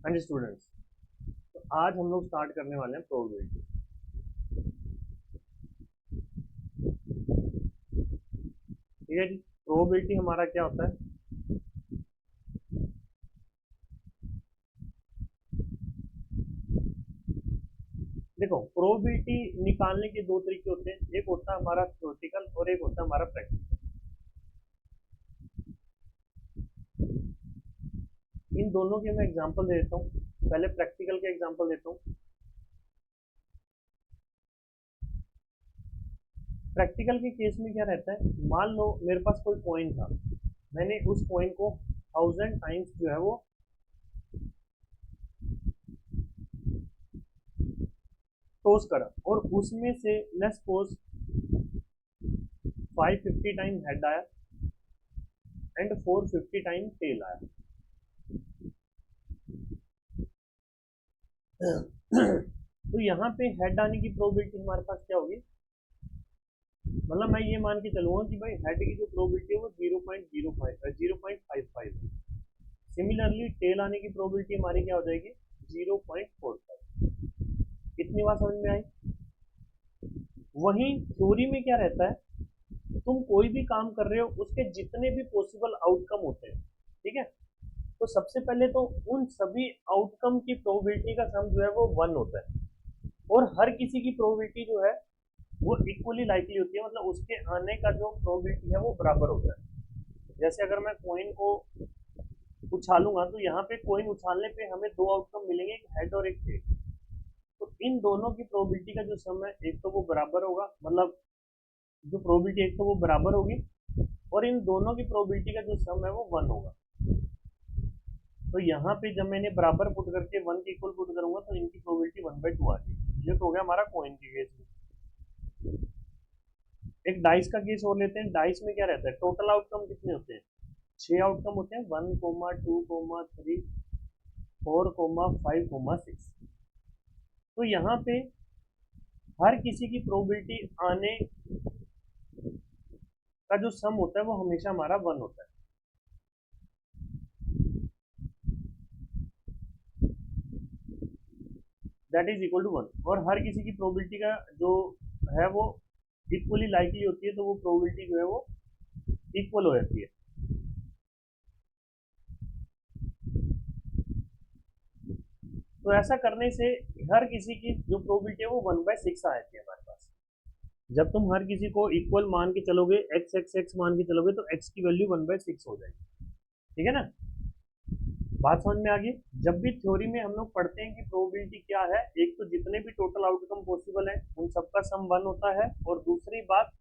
हाँ जी स्टूडेंट्स, तो आज हम लोग स्टार्ट करने वाले हैं प्रोबेबिलिटी। ठीक है जी। प्रोबेबिलिटी हमारा क्या होता है? देखो, प्रोबेबिलिटी निकालने के दो तरीके होते हैं। एक होता है हमारा थ्योरेटिकल और एक होता है हमारा प्रैक्टिकल। इन दोनों के मैं एग्जांपल दे देता हूँ। पहले प्रैक्टिकल के एग्जांपल देता हूँ। प्रैक्टिकल के केस में क्या रहता है, मान लो मेरे पास कोई कॉइन था, मैंने उस कॉइन को 1000 टाइम्स जो है वो टॉस करा और उसमें से लेट्स सपोज 550 टाइम हेड आया एंड 450 टाइम टेल आया। तो यहाँ पे हेड आने की प्रोबेबिलिटी हमारे पास क्या होगी? मतलब मैं ये मान के चलूंगा कि भाई हेड की जो प्रोबेबिलिटी है वो 0.05 है। सिमिलरली टेल आने की प्रोबेबिलिटी हमारी क्या हो जाएगी? 0.45। इतनी बात समझ में आई? वहीं थ्योरी में क्या रहता है, तुम कोई भी काम कर रहे हो उसके जितने भी पॉसिबल आउटकम होते हैं, ठीक है, तो सबसे पहले तो उन सभी आउटकम की प्रोबेबिलिटी का सम जो है वो 1 होता है और हर किसी की प्रोबेबिलिटी जो है वो इक्वली लाइकली होती है। मतलब उसके आने का जो प्रोबेबिलिटी है वो बराबर होता है। जैसे अगर मैं कॉइन को उछालूंगा तो यहाँ पे कॉइन उछालने पे हमें दो आउटकम मिलेंगे, एक हेड और एक टेल। तो इन दोनों की प्रोबेबिलिटी का जो सम है, एक तो वो बराबर होगा, मतलब जो प्रोबेबिलिटी एक तो वो बराबर होगी और इन दोनों की प्रोबेबिलिटी का जो सम है वो 1 होगा। तो यहाँ पे जब मैंने बराबर पुट करके 1 के इक्वल पुट करूंगा तो इनकी प्रोबेबिलिटी 1/2 आ जाएगी। ये तो हो गया हमारा कॉइन के केस में। एक डाइस का केस और लेते हैं। डाइस में क्या रहता है, टोटल आउटकम कितने होते हैं? 6 आउटकम होते हैं, 1, 2, 4, 5, 6। तो यहाँ पे हर किसी की प्रोबेबिलिटी आने का जो सम होता है वो हमेशा हमारा 1 होता है। That is equal to 1। और हर किसी की प्रोबेबिलिटी का जो है वो इक्वली लाइकली होती है, तो वो प्रोबेबिलिटी जो है वो इक्वल हो जाती है। तो ऐसा करने से हर किसी की जो प्रोबेबिलिटी है वो 1/6 आ जाती है हमारे पास। जब तुम हर किसी को इक्वल मान के चलोगे, एक्स एक्स एक्स मान के चलोगे, तो एक्स की वैल्यू 1/6 हो जाएगी। ठीक है ना? बात समझ में आ गई? जब भी थ्योरी में हम लोग पढ़ते हैं कि प्रोबेबिलिटी क्या है, एक तो जितने भी टोटल आउटकम पॉसिबल है उन सबका सम 1 होता है, और दूसरी बात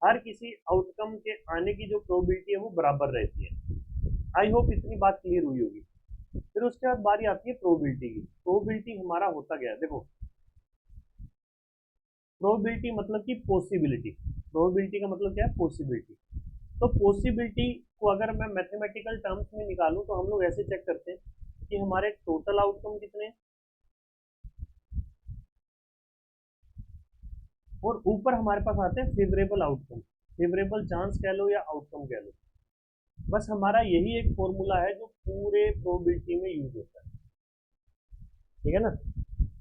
हर किसी आउटकम के आने की जो प्रोबेबिलिटी है वो बराबर रहती है। आई होप इतनी बात क्लियर हुई होगी। फिर उसके बाद बारी आती है प्रोबेबिलिटी की। प्रोबेबिलिटी हमारा होता गया, देखो, प्रोबेबिलिटी मतलब कि पॉसिबिलिटी। प्रोबेबिलिटी का मतलब क्या है? पॉसिबिलिटी। तो पॉसिबिलिटी को अगर मैं मैथमेटिकल टर्म्स में निकालूं तो हम लोग ऐसे चेक करते हैं कि हमारे टोटल आउटकम कितने हैं और ऊपर हमारे पास आते हैं फेवरेबल आउटकम। फेवरेबल चांस कह लो या आउटकम कह लो, बस हमारा यही एक फॉर्मूला है जो पूरे प्रोबेबिलिटी में यूज होता है। ठीक है ना?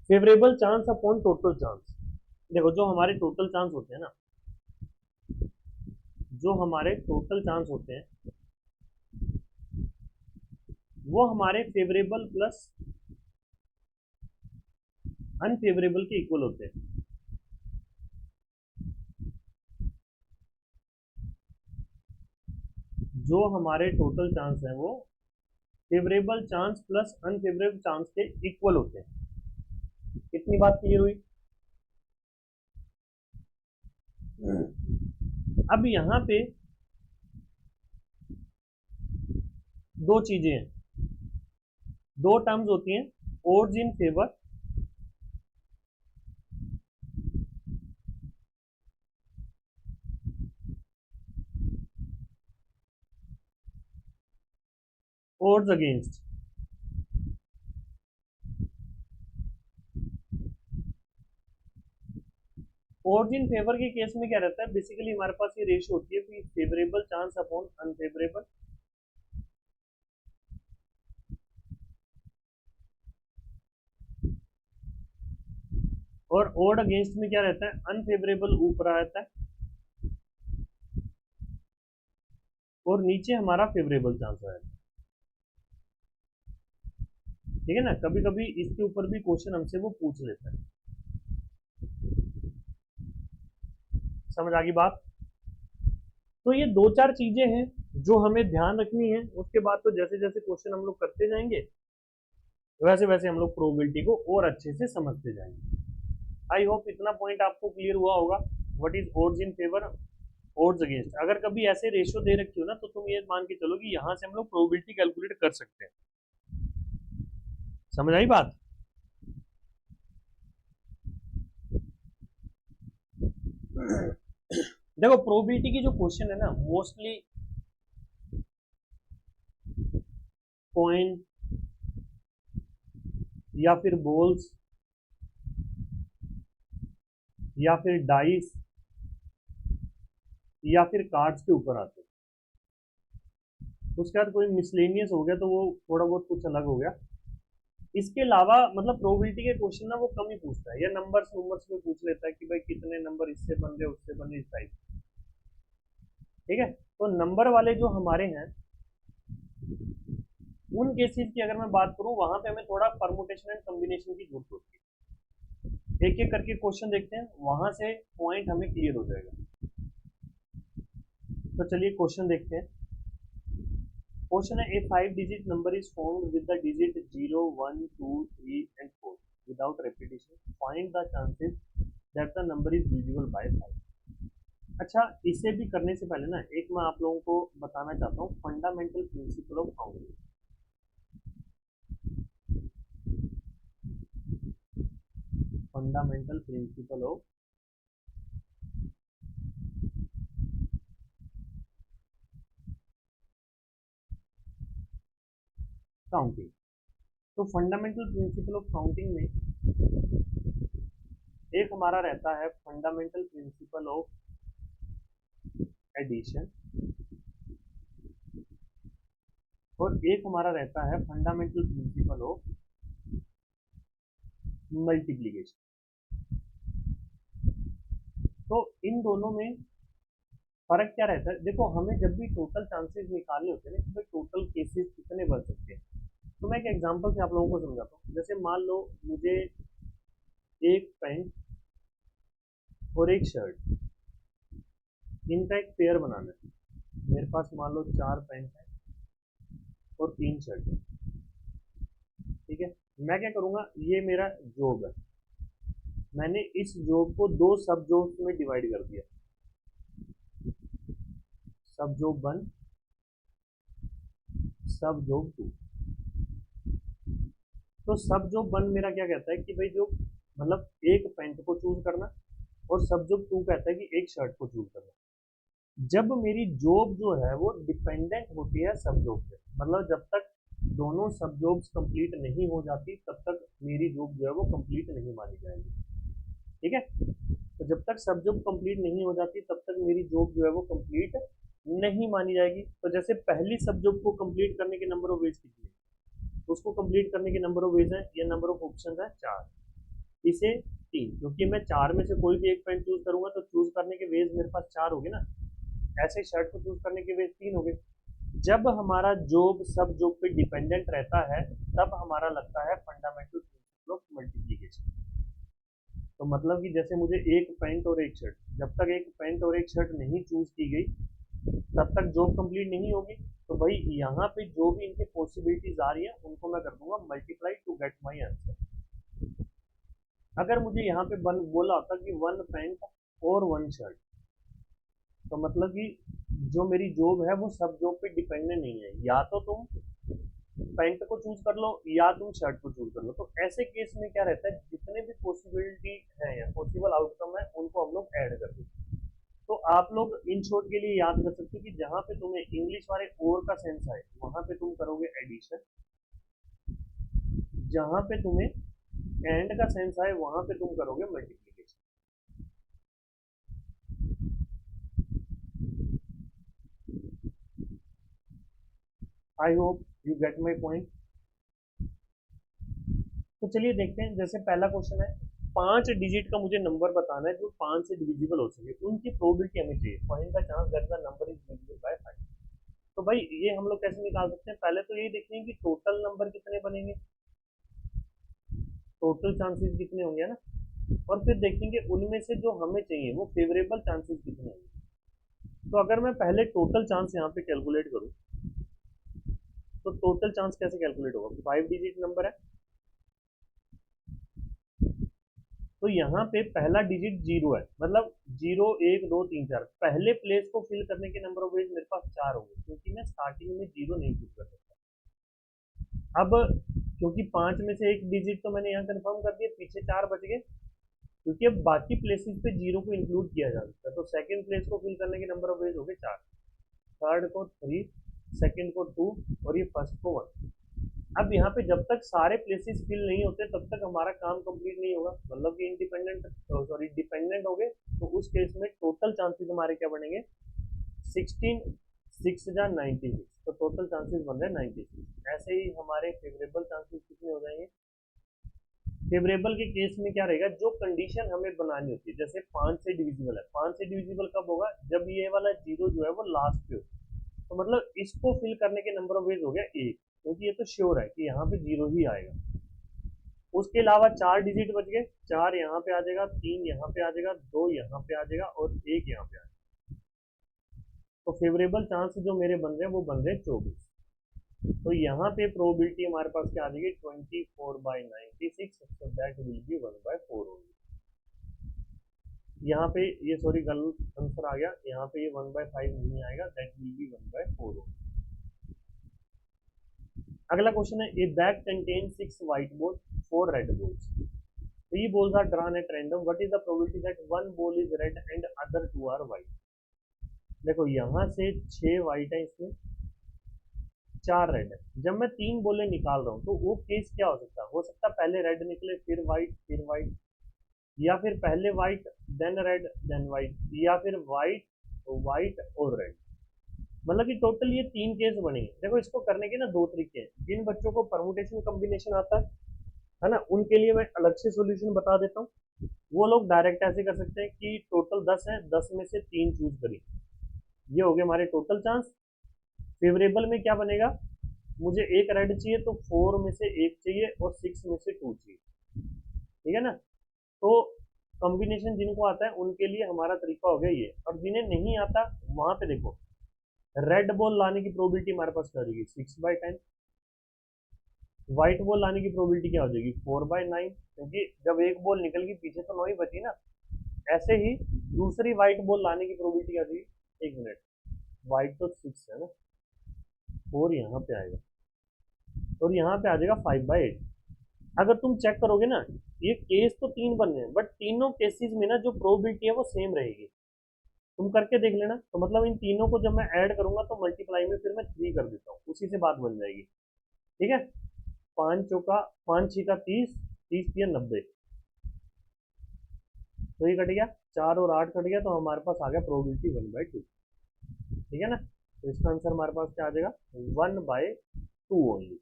Favourable chance upon total chance. देखो, जो हमारे टोटल चांस होते हैं ना, जो हमारे टोटल चांस होते हैं वो हमारे फेवरेबल प्लस अनफेवरेबल के इक्वल होते हैं। जो हमारे टोटल चांस है वो favourable chance plus unfavourable chance के इक्वल होते हैं। कितनी बात क्लियर हुई? अब यहाँ पे दो चीजें हैं, दो टर्म्स होती हैं, odds in favour odds against. Odds in favour के केस में क्या रहता है, बेसिकली हमारे पास ये रेशियो होती है कि फेवरेबल चांस अपॉन अनफेवरेबल और ओड अगेंस्ट में क्या रहता है, अनफेवरेबल ऊपर आता है और नीचे हमारा फेवरेबल चांस रहता है। ठीक है ना, कभी कभी इसके ऊपर भी क्वेश्चन हमसे वो पूछ लेता है। समझ आ गई बात? तो ये दो चार चीजें हैं जो हमें ध्यान रखनी है। उसके बाद तो जैसे जैसे क्वेश्चन हम लोग करते जाएंगे वैसे वैसे हम लोग प्रोबेबिलिटी को और अच्छे से समझते जाएंगे। आई होप इतना पॉइंट आपको क्लियर हुआ होगा। What is odds in favour, odds against. अगर कभी ऐसे रेशियो दे रखी हो ना तो तुम ये मान के चलो कि यहाँ से हम लोग प्रोबेबिलिटी कैलकुलेट कर सकते हैं। समझ आई बात? देखो प्रोबेबिलिटी की जो क्वेश्चन है ना मोस्टली पॉइंट या फिर बॉल्स या फिर डाइस या फिर कार्ड्स के ऊपर आते हैं। उसके बाद कोई मिसलेनियस हो गया तो वो थोड़ा बहुत कुछ अलग हो गया। इसके अलावा मतलब प्रोबेबिलिटी के क्वेश्चन ना वो कम ही पूछता है, या नंबर्स नंबर्स में पूछ लेता है कि भाई कितने नंबर इससे बन रहे उससे बन रहे इस टाइप। ठीक है, तो नंबर वाले जो हमारे हैं उन केसेस की अगर मैं बात करूं वहां पे हमें थोड़ा परमुटेशन एंड कॉम्बिनेशन की जरूरत होती है। एक एक करके क्वेश्चन देखते हैं, वहां से पॉइंट हमें क्लियर हो जाएगा। तो चलिए क्वेश्चन देखते हैं। क्वेश्चन है, ए 5 digit number is formed with the digit 0 1 2 3 and 4 without repetition, find the chances that the number is divisible by 5। अच्छा, इसे भी करने से पहले ना एक मैं आप लोगों को बताना चाहता हूँ fundamental principle of counting. Fundamental principle of counting. तो फंडामेंटल प्रिंसिपल ऑफ काउंटिंग में एक हमारा रहता है फंडामेंटल प्रिंसिपल ऑफ एडिशन और एक हमारा रहता है फंडामेंटल प्रिंसिपल ऑफ मल्टीप्लिकेशन। तो इन दोनों में फर्क क्या रहता है? देखो हमें जब भी टोटल चांसेस निकालने होते हैं ना कि भाई टोटल केसेस कितने बन सकते हैं, तो मैं एक एग्जांपल से आप लोगों को समझाता हूँ। जैसे मान लो मुझे एक पैंट और एक शर्ट इनका एक पेयर बनाना है। मेरे पास मान लो 4 पैंट है और 3 शर्ट है। ठीक है, मैं क्या करूंगा, ये मेरा जॉब है, मैंने इस जॉब को दो सब जॉब्स में डिवाइड कर दिया। सब जॉब 1, सब जॉब 2। तो सब जॉब 1 मेरा क्या कहता है कि भाई जो मतलब एक पैंट को चूज करना, और सब जॉब 2 कहता है कि एक शर्ट को चूज करना। जब मेरी जॉब जो है वो डिपेंडेंट होती है सब जॉब पे, मतलब जब तक दोनों सब जॉब्स कंप्लीट नहीं हो जाती तब तक मेरी जॉब जो है वो कंप्लीट नहीं मानी जाएगी। ठीक है, तो जब तक सब जॉब कंप्लीट नहीं हो जाती तब तक मेरी जॉब जो है वो कंप्लीट नहीं मानी जाएगी। तो जैसे पहली सब जॉब को कंप्लीट करने के नंबर ऑफ वेज कितने, उसको कंप्लीट करने के नंबर ऑफ वेज है या नंबर ऑफ ऑप्शन है 4, इसे 3, क्योंकि मैं 4 में से कोई भी एक पेन चूज करूंगा तो चूज करने के वेज मेरे पास 4 हो गए ना, ऐसे शर्ट को चूज करने के वेज 3 हो गए। जब हमारा जॉब सब जॉब पे डिपेंडेंट रहता है तब हमारा लगता है फंडामेंटल प्रिंसिपल ऑफ मल्टीप्लीकेशन। तो मतलब कि जैसे मुझे एक पैंट और एक शर्ट, जब तक एक पैंट और एक शर्ट नहीं चूज की गई तब तक जॉब कंप्लीट नहीं होगी। तो भाई यहाँ पे जो भी इनके पॉसिबिलिटीज आ रही है उनको मैं कर दूंगा multiply to get my answer. अगर मुझे यहाँ पे बोला होता कि 1 पैंट और 1 शर्ट, तो मतलब कि जो मेरी जॉब है वो सब जॉब पे डिपेंडेंट नहीं है, या तो तुम पैंट को चूज कर लो या तुम शर्ट को चूज कर लो। तो ऐसे केस में क्या रहता है, जितने भी पॉसिबिलिटी है या पॉसिबल आउटकम है उनको हम लोग ऐड कर देते हैं। तो आप लोग इन शॉर्ट के लिए याद कर सकते हो कि जहां पे तुम्हें इंग्लिश वाले और का सेंस आए वहां पे तुम करोगे एडिशन, जहां पे तुम्हें एंड का सेंस आए वहां पे तुम करोगे multiplication. I hope you get my point. तो चलिए देखते हैं, जैसे पहला क्वेश्चन है, 5 डिजिट का मुझे नंबर बताना है जो 5 से डिविजिबल हो सके, उनकी प्रोबेबिलिटी हमें चाहिए। Find the chance that the number is divisible by 5। तो भाई ये हम लोग कैसे निकाल सकते हैं? पहले तो यही देखेंगे कि टोटल नंबर कितने बनेंगे, टोटल चांसेस कितने होंगे ना, और फिर देखेंगे उनमें से जो हमें चाहिए वो फेवरेबल चांसेस कितने होंगे। तो अगर मैं पहले टोटल चांस यहाँ पे कैलकुलेट करूँ तो टोटल चांस कैसे कैलकुलेट होगा? 5 डिजिट नंबर है, तो यहाँ पे पहला डिजिट 0 है, मतलब 0 1 2 3 4, पहले प्लेस को फिल करने के नंबर ऑफ वेज मेरे पास 4 होंगे, क्योंकि मैं स्टार्टिंग में 0 नहीं पुट कर सकता। अब क्योंकि 5 में से एक डिजिट तो मैंने यहाँ कंफर्म कर दिया, पीछे 4 बच गए, क्योंकि अब बाकी प्लेसेस पे 0 को इंक्लूड किया जा सकता है। तो सेकंड प्लेस को फिल करने के नंबर ऑफ वेज हो गए 4, थर्ड को 3, सेकंड को 2 और ये फर्स्ट को 1। अब यहाँ पे जब तक सारे प्लेसेस फिल नहीं होते तब तक हमारा काम कंप्लीट नहीं होगा, मतलब कि इंडिपेंडेंट सॉरी डिपेंडेंट हो गए। तो उस केस में टोटल चांसेस हमारे क्या बनेंगे? 16 6 जा 96, तो टोटल चांसेस बन रहे हैं 96। ऐसे ही हमारे फेवरेबल चांसेस कितने हो जाएंगे? फेवरेबल के केस में क्या रहेगा? जो कंडीशन हमें बनानी होती है, जैसे 5 से डिविजिबल है, 5 से डिविजिबल कब होगा? जब ये वाला 0 जो है वो लास्ट पे हो, तो मतलब इसको फिल करने के नंबर ऑफ वेज हो गया 1, क्योंकि ये तो श्योर है कि यहाँ पे 0 ही आएगा। उसके अलावा 4 डिजिट बच गए, 4 यहाँ पे आ जाएगा, 3 यहाँ पे आ जाएगा, 2 यहाँ पे आ जाएगा और 1 यहाँ पे आ जाएगा। तो फेवरेबल चांस जो मेरे बन रहे हैं वो बन रहे हैं 24। तो यहाँ पे प्रोबेबिलिटी हमारे पास क्या आ जाएगी? 24/96, so that will be 1/4 होगी। यहाँ पे ये सॉरी गलत आंसर आ गया, यहाँ पे ये 1/5 नहीं आएगा, दैट विल बी 1/4 होगी। अगला क्वेश्चन है, ए bag contain 6 white ball 4 red balls, 3 balls are drawn at random, what is the probability that 1 ball is red and other 2 are white? देखो यहाँ से 6 व्हाइट है, इसमें 4 रेड है। जब मैं 3 बोले निकाल रहा हूँ तो वो केस क्या हो सकता है? हो सकता है पहले रेड निकले फिर व्हाइट, या फिर पहले white then red then white, या फिर व्हाइट व्हाइट और रेड। मतलब कि टोटल ये 3 केस बनेंगे। देखो इसको करने के ना 2 तरीके हैं। जिन बच्चों को परमुटेशन कॉम्बिनेशन आता है ना, उनके लिए मैं अलग से सॉल्यूशन बता देता हूँ। वो लोग डायरेक्ट ऐसे कर सकते हैं कि टोटल 10 है, 10 में से 3 चूज करिए, ये हो गए हमारे टोटल चांस। फेवरेबल में क्या बनेगा? मुझे एक रेड चाहिए तो 4 में से 1 चाहिए और 6 में से 2 चाहिए, ठीक है ना। तो कॉम्बिनेशन जिनको आता है उनके लिए हमारा तरीका हो गया ये, और जिन्हें नहीं आता वहां पे देखो रेड बॉल लाने की प्रोबेबिलिटी हमारे पास क्या हो जाएगी? 6/10। व्हाइट बॉल लाने की प्रोबेबिलिटी क्या हो जाएगी? 4/9, क्योंकि जब एक बॉल निकल गई पीछे तो 9 ही बची ना। ऐसे ही दूसरी व्हाइट बॉल लाने की प्रोबेबिलिटी क्या हो जाएगी? एक मिनट, व्हाइट तो 6 है ना, 4 यहाँ पे आएगा और यहाँ पे आ जाएगा 5/8। अगर तुम चेक करोगे ना, ये केस तो 3 बन रहे हैं, बट तीनों केसेस में ना जो प्रोबेबिलिटी है वो सेम रहेगी। तुम करके देख लेना। तो मतलब इन तीनों को जब मैं ऐड करूंगा तो मल्टीप्लाई में फिर मैं 3 कर देता हूँ, उसी से बात बन जाएगी, ठीक है। 5 चौका 5 6 30, 30 3 90, तो ये कट गया, 4 और 8 कट गया, तो हमारे पास आ गया प्रोबेबिलिटी 1/2, ठीक है ना। तो इसका आंसर हमारे पास क्या आ जाएगा? 1/2 ओनली।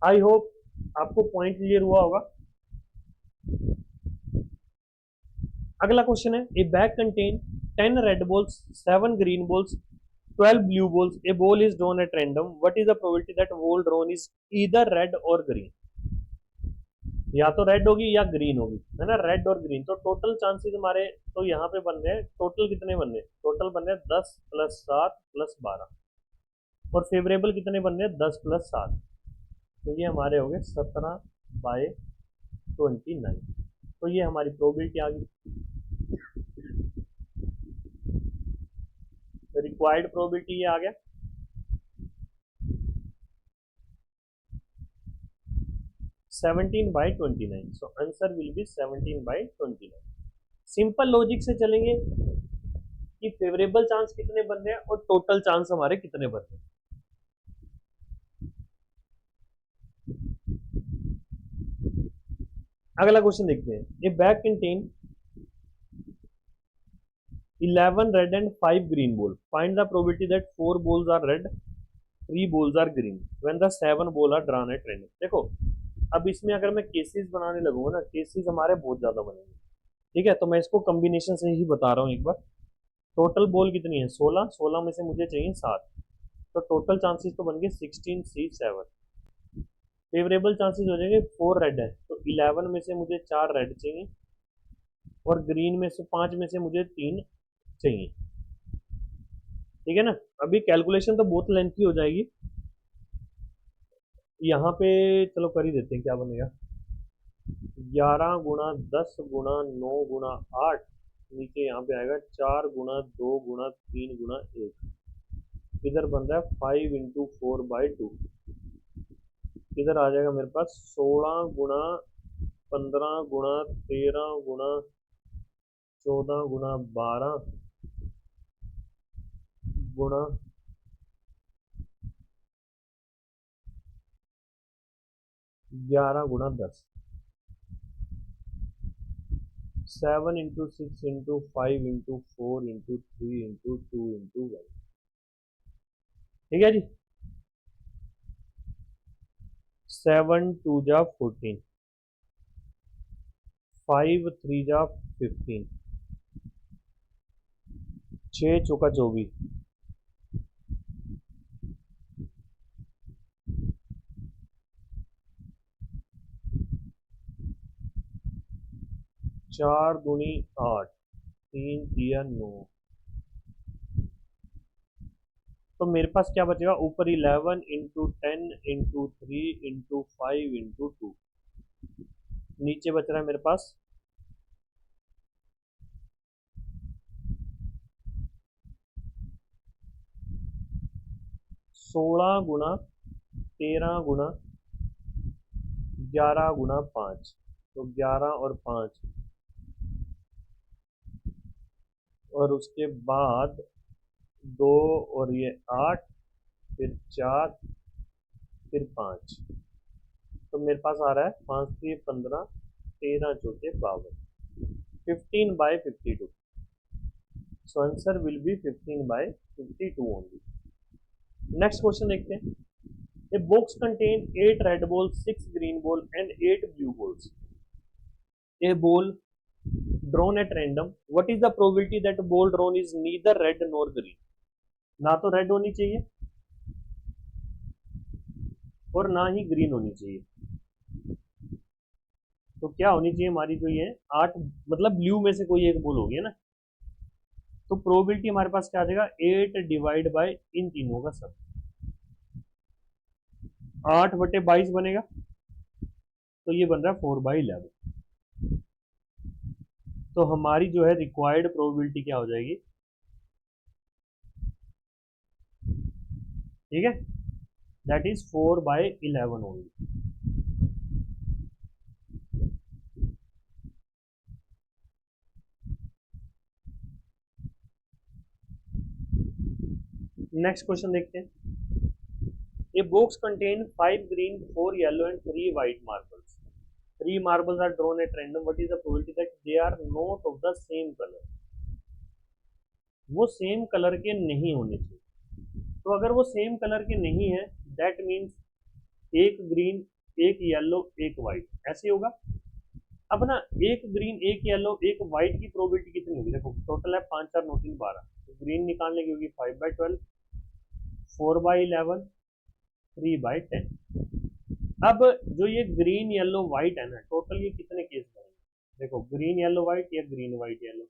आई होप आपको पॉइंट क्लियर हुआ होगा। अगला क्वेश्चन है, ए bag contain 10 red balls 7 green balls 12 blue balls, a ball is drawn at random, what is the probability that ball drawn is either red or green? या तो red होगी या green होगी, है ना, रेड और ग्रीन। तो टोटल चांसेस हमारे तो यहाँ पे बन रहे हैं, टोटल कितने बन रहे हैं? टोटल बन रहे हैं 10 + 7 + 12, और फेवरेबल कितने बन रहे हैं? 10 + 7, तो ये हमारे हो गए 17/29। तो ये हमारी प्रोबेबिलिटी आ गई। रिक्वायर्ड प्रोबेबिलिटी ये आ गया 17/29, so answer will B 17/29। Simple logic से चलेंगे कि फेवरेबल चांस कितने बन रहे हैं और टोटल चांस हमारे कितने बन रहे हैं। अगला क्वेश्चन देखते हैं, a bag contain 11 red and 5 green ball, find the probability that 4 balls are red, 3 balls are green when the 7 ball are drawn at random। देखो अब इसमें अगर मैं केसेस बनाने लगूंगा ना, केसेस हमारे बहुत ज्यादा बनेंगे। ठीक है, तो मैं इसको कॉम्बिनेशन से ही बता रहा हूँ एक बार। टोटल बॉल कितनी है? 16, 16 में से मुझे चाहिए 7, तो टोटल चांसेस तो बन गए 16 C 7। फेवरेबल चांसेस हो जाएंगे, 4 रेड है तो 11 में से मुझे 4 रेड चाहिए, और ग्रीन में से 5 में से मुझे 3 चाहिए। ठीक है ना। अभी कैलकुलेशन तो बहुत लेंथी हो जाएगी यहाँ पे, चलो कर ही देते हैं, क्या बनेगा? 11 × 10 × 9 × 8, नीचे यहाँ पे आएगा 4 × 2 × 3 × 1, इधर बन रहा है 5 × 4/2, इधर आ जाएगा मेरे पास 16 × 13 × 14 × 13 × 11 × 10, 7 × 6 × 5 × 4 × 3 × 1। ठीक है जी। 7 × 2 = 14, 5 × 3 = 15, 6 × 4 = 24, 4 × 8, 3 × 9, तो मेरे पास क्या बचेगा ऊपर? 11 × 10 × 3 × 5 × 2, नीचे बच रहा है मेरे पास 16 × 13 × 11 × 5, तो 11 और 5, और उसके बाद 2 और ये 8, फिर 4, फिर 5, तो मेरे पास आ रहा है 5×3 = 15, 13×4 = 52, 15/52। So answer will B 15/52 only. Next question देखते हैं। ए box contain 8 red ball, 6 green ball and 8 blue balls. A ball drawn at random, what is the probability that ball drawn is neither red nor green? ना तो red होनी चाहिए और ना ही green होनी चाहिए, तो क्या होनी चाहिए हमारी? जो ये 8, मतलब ब्लू में से कोई एक बॉल होगी ना, तो प्रोबेबिलिटी हमारे पास क्या आ जाएगा? 8 / इन तीनों का सब, 8/22 बनेगा, तो ये बन रहा है 4/11। तो हमारी जो है रिक्वायर्ड प्रोबेबिलिटी क्या हो जाएगी? ठीक है, that is 4/11 only. Next question देखते हैं। A box contain 5 green, 4 yellow and 3 white marbles. 3 marbles are drawn at random. What is the probability that they are not of the same color? वो same colour के नहीं होने चाहिए। तो अगर वो सेम कलर के नहीं है, दैट मीन्स एक ग्रीन, एक येलो, एक व्हाइट, ऐसे होगा। अब ना एक ग्रीन, एक येलो, एक व्हाइट की प्रोबेबिलिटी कितनी होगी? देखो टोटल है 5 4 9 3 12, तो ग्रीन निकालने की होगी 5/12, 4/11, 3/10। अब जो ये ग्रीन येलो व्हाइट है ना, टोटल ये कितने केस बनेंगे? देखो ग्रीन येलो व्हाइट या green white yellow,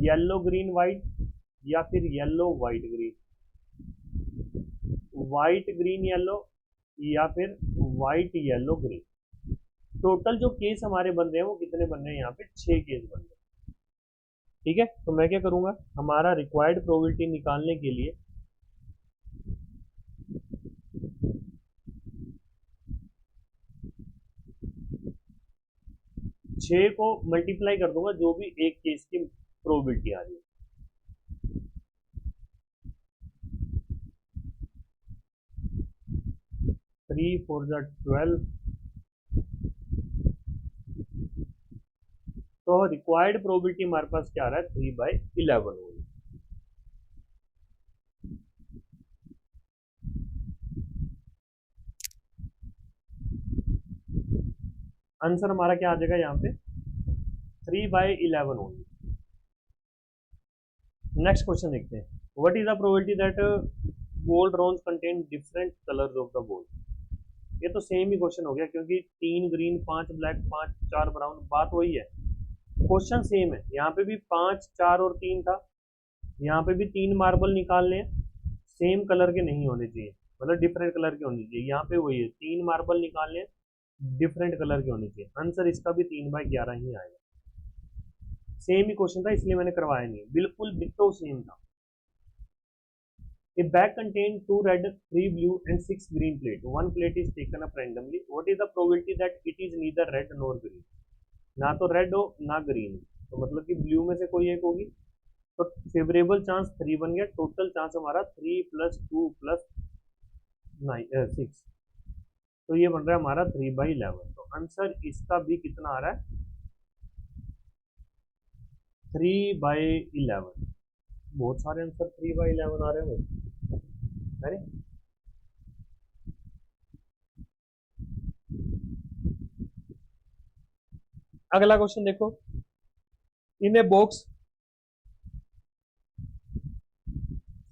yellow green white या फिर yellow white green, white green yellow या फिर व्हाइट येलो ग्रीन। टोटल जो केस हमारे बन रहे हैं वो कितने बन रहे हैं? यहाँ पे 6 केस बन रहे हैं। ठीक है, तो मैं क्या करूंगा, हमारा रिक्वायर्ड प्रोबेबिलिटी निकालने के लिए 6 को मल्टीप्लाई कर दूंगा जो भी एक केस की प्रोबेबिलिटी आ रही है। 3 4 12, तो रिक्वायर्ड प्रोबेबिलिटी हमारे पास क्या आ रहा है? 3/11 होगी। आंसर हमारा क्या आ जाएगा यहाँ पे 3/11 ओनली। नेक्स्ट क्वेश्चन देखते हैं, what is the probability that gold roans contain different colours of the gold. ये तो सेम ही क्वेश्चन हो गया, क्योंकि 3 ग्रीन 5 ब्लैक 5 4 ब्राउन, बात वही है, क्वेश्चन सेम है। यहाँ पे भी 5 4 और 3 था, यहाँ पे भी 3 मार्बल निकालने हैं, सेम कलर के नहीं होने चाहिए, मतलब डिफरेंट कलर के होने चाहिए। यहाँ पे वही है, 3 मार्बल निकालने हैं, डिफरेंट कलर के होने चाहिए। आंसर इसका भी 3/11 ही आएगा। सेम ही क्वेश्चन था, इसलिए मैंने करवाया नहीं, बिल्कुल डिट्टो सेम था। A bag contains 2 red, 3 blue and 6 green plate. One plate is taken up randomly. What is the probability that it is neither red nor green? ना तो रेड हो ना ग्रीन, तो मतलब कि ब्लू में से कोई एक होगी। तो फेवरेबल चांस 3 बन गया, टोटल चांस हमारा 3 + 2 + 6, तो ये बन रहा है हमारा 3/11। तो आंसर इसका भी कितना आ रहा है 3/11। बहुत सारे आंसर 3/11 आ रहे हैं, है नी? अगला क्वेश्चन देखो, इन a box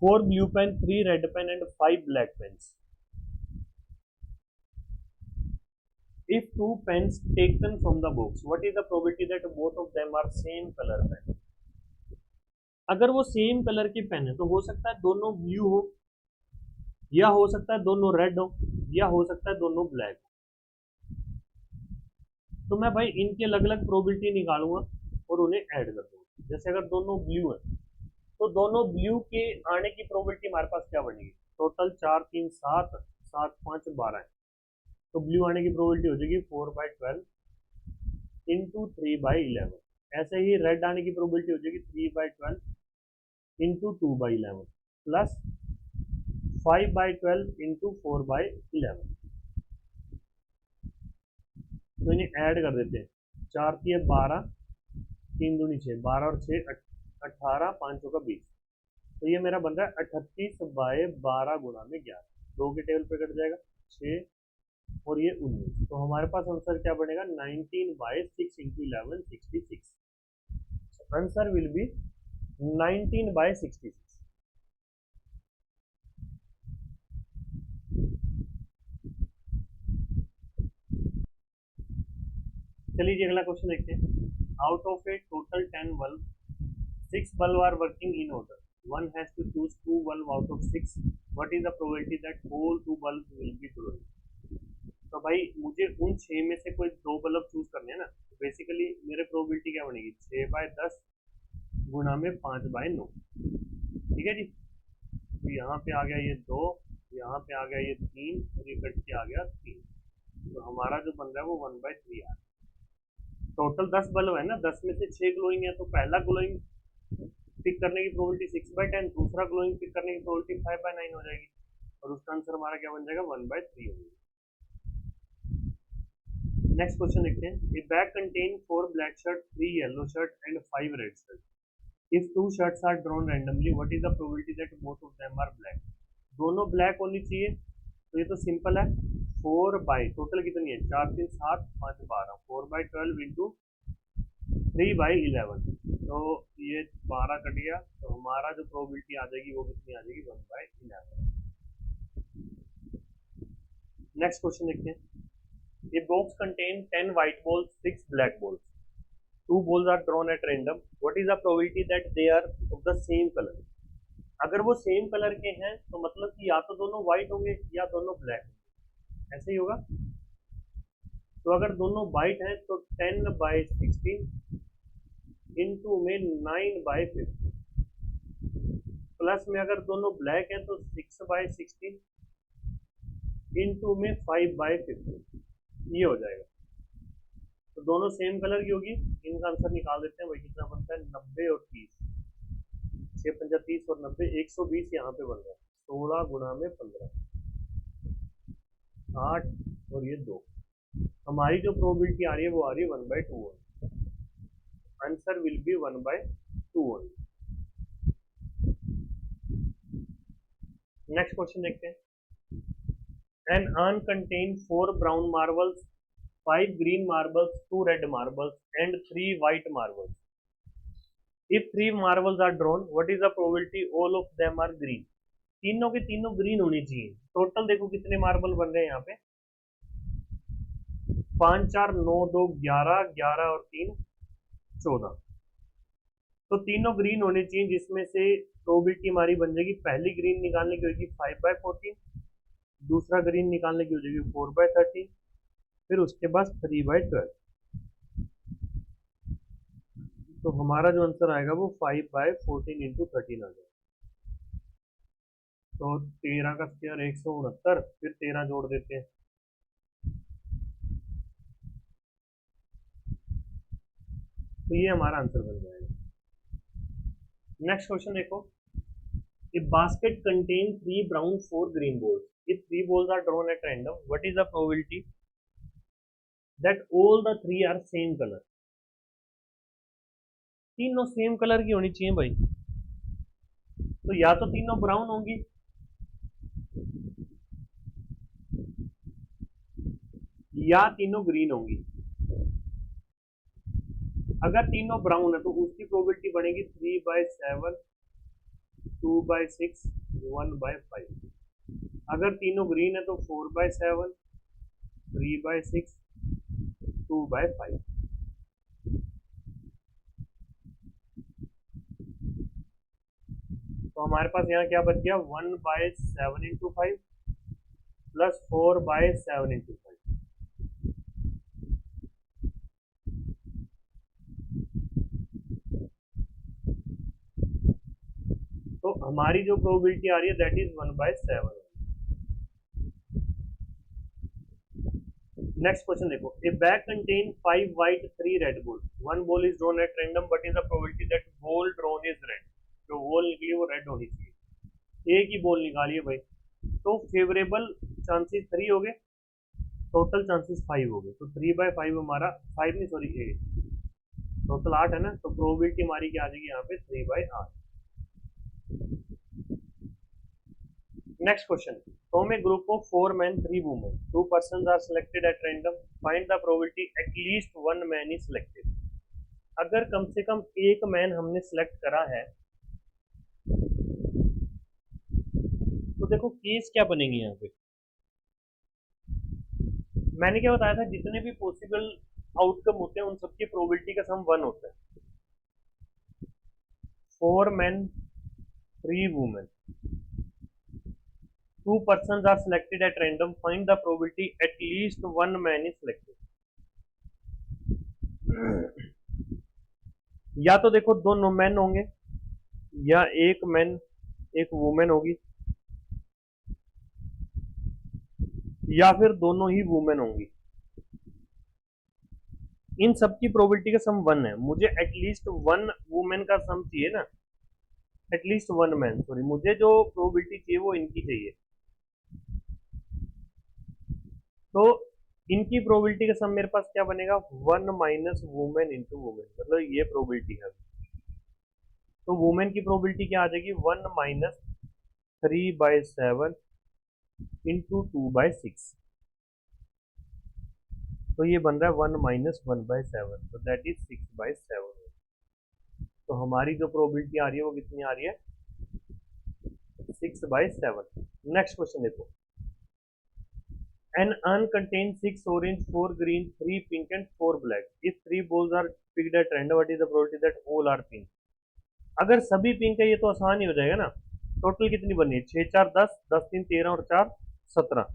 4 blue pen, 3 red pen and 5 black pens. If two pens taken from the box, what is the probability that both of them are same color pen? अगर वो सेम कलर के pen है तो हो सकता है दोनों blue हो, या हो सकता है दोनों रेड हो, या हो सकता है दोनों ब्लैक हो। तो मैं भाई इनकी अलग अलग प्रोबेबिलिटी निकालूंगा और उन्हें ऐड कर दूंगा। जैसे अगर दोनों ब्लू है तो दोनों ब्लू के आने की प्रोबेबिलिटी हमारे पास क्या बनेगी, टोटल 4 3 7 7 5 12 है, तो ब्लू आने की प्रोबेबिलिटी हो जाएगी 4/12 इंटू 3/11। ऐसे ही रेड आने की प्रोबेबिलिटी हो जाएगी 3/12 इंटू 2/11 प्लस 5/12 इंटू 4/11। तो इन्हें ऐड कर देते हैं, 4 3 12, 3 दूनी 6, 12 और 6 18, 5 का 20, तो ये मेरा बन रहा है 38/12 गुणा में 11, 2 के टेबल पे कट जाएगा 6 और ये 19, तो हमारे पास आंसर क्या बनेगा 19/6 इंटू 11 66। Answer will B 19/66। चलिए अगला क्वेश्चन देखते हैं, out of a total 10 bulb 6 bulb are working in order, one has to choose 2 bulb out of 6, what is the probability that whole 2 bulbs will be glowing। तो भाई मुझे उन 6 में से कोई 2 बल्ब चूज करने हैं ना, तो बेसिकली मेरे प्रोबेबिलिटी क्या बनेगी 6/10 गुणा में 5/9, ठीक है जी। तो यहाँ पे आ गया ये 2, यहाँ पे आ गया ये 3 और ये कट के आ गया 3, तो हमारा जो बन रहा है वो 1/3 आ रहा है। टोटल 10 बल्ब है ना, 10 में से 6 ग्लोइंग है, तो पहला ग्लोइंग पिक करने की प्रोबेबिलिटी 6/10, दूसरा ग्लोइंग पिक करने की प्रोबेबिलिटी 5/9 हो जाएगी, और उसका आंसर हमारा क्या बन जाएगा 1/3 हो जाएगा। नेक्स्ट क्वेश्चन देखते हैं, a bag contain 4 black shirt 3 yellow shirt and 5 red shirt, if 2 shirts are drawn randomly what is the probability that both of them are black. दोनों ब्लैक होनी चाहिए, तो ये तो सिंपल है, 4 बाई टोटल कितनी है 4 3 7 5 12, 4/12 इंटू 3/11, तो ये 12 कट गया, तो हमारा जो प्रोबेबिलिटी आ जाएगी वो कितनी आ जाएगी 1/11। नेक्स्ट क्वेश्चन देखते हैं, ये box contain 10 white balls 6 black balls, 2 balls are drawn at random, what is the probability that they are of the same color। अगर वो सेम कलर के हैं तो मतलब कि या तो दोनों व्हाइट होंगे या दोनों ब्लैक होंगे, ऐसे ही होगा। तो अगर दोनों व्हाइट हैं तो 10/16 इंटू में 9/15, प्लस में अगर दोनों ब्लैक हैं तो 6/16 इंटू में 5/15, ये हो जाएगा। तो दोनों सेम कलर की होगी, इनका आंसर निकाल देते हैं, वही कितना बनता है 90 और 30, 6 5 30 और 90 120 यहाँ पे बन रहा है, 16 गुणा में 15 8 और ये 2, हमारी जो प्रोबेबिलिटी आ रही है वो आ रही है 1/2। Answer will be 1/2 only. Next question देखते हैं, an urn contain 4 brown marbles 5 green marbles, 2 red marbles, and 3 white marbles. If 3 marbles are drawn, what is the probability all of them are green? तीनों के तीनों green होनी चाहिए। Total देखो कितने marble बन रहे हैं यहाँ पे, 5 4 9 2 11, 11 और 3 14। तो तीनों ग्रीन होने चाहिए, जिसमें से प्रोबेबिलिटी हमारी बन जाएगी, पहली ग्रीन निकालने की होगी 5/14, दूसरा ग्रीन निकालने की हो जाएगी 4/13, फिर उसके बाद 3/12। तो हमारा जो आंसर आएगा वो 5/14 इंटू 13 आ जाएगा। तो 13 का स्क्वायर 169, फिर 13 जोड़ देते हैं, तो ये हमारा आंसर बन जाएगा। नेक्स्ट क्वेश्चन देखो, A basket contains 3 brown, 4 green balls. If 3 balls are drawn at random, what is the probability that all the 3 are same color? तीनों सेम कलर की होनी चाहिए भाई। तो या तो तीनों ब्राउन होंगी, या तीनों ग्रीन होंगी। अगर तीनों ब्राउन है तो उसकी प्रोबेबिलिटी बनेगी 3/7, 2/6, 1/5। अगर तीनों ग्रीन है तो 4/7, 3/6, 2/5। तो हमारे पास यहाँ क्या बच गया, 1/7 इंटू 5 प्लस 4/7 इंटू 5। तो हमारी जो प्रोबेबिलिटी आ रही है दैट इज 1/7। नेक्स्ट क्वेश्चन देखो, ए bag contain 5 white 3 red balls, one ball is drawn at random, but is the probability that ball drawn is red? जो बॉल निकली वो रेड होनी चाहिए। एक ही बॉल निकाली है भाई, तो फेवरेबल चांसेस 3 हो गए, टोटल चांसेस 5 हो गए। तो 3/5 हमारा, 5 नहीं सॉरी 8, टोटल 8 है ना, तो प्रोबेबिलिटी हमारी क्या आ जाएगी यहाँ पे 3/8। Next question. From a group of 4 men, 3 women, 2 persons are selected at random. Find the probability at least one man is selected. अगर कम से कम एक मैन हमने सिलेक्ट करा है, तो देखो केस क्या बनेंगे यहाँ पे। मैंने क्या बताया था, जितने भी पॉसिबल आउटकम होते हैं उन सबकी प्रोबेबिलिटी का सम 1 होता है। 4 men, 3 women, 2 persons are selected at random. Find the probability at least one man is selected. या तो देखो दोनों मैन होंगे, या एक मैन एक वुमेन होगी, या फिर दोनों ही वुमेन होंगी। इन सब की प्रोबेबिलिटी का सम 1 है। मुझे एटलीस्ट 1 वुमेन का सम चाहिए ना, एटलीस्ट 1 मैन, सॉरी, मुझे जो प्रोबेबिलिटी चाहिए वो इनकी चाहिए। तो इनकी प्रोबेबिलिटी का सम मेरे पास क्या बनेगा, 1 माइनस वुमेन इंटू वुमेन, मतलब ये प्रोबेबिलिटी है। तो वुमेन की प्रोबेबिलिटी क्या आ जाएगी, 1 माइनस 3/7 इंटू 2/6। तो ये बन रहा है 1 माइनस 1/7, तो दैट इज 6/7। तो हमारी जो प्रोबेबिलिटी आ रही है वो कितनी आ रही है, 6/7। नेक्स्ट क्वेश्चन देखो, An urn contains 6 orange, 4 green, 3 pink and 4 black. If 3 balls are picked at random, what is the probability that all are pink? अगर सभी पिंक है ये तो आसान ही हो जाएगा ना। टोटल कितनी बनी है, 6 4 10, 10 3 13 और 4 17।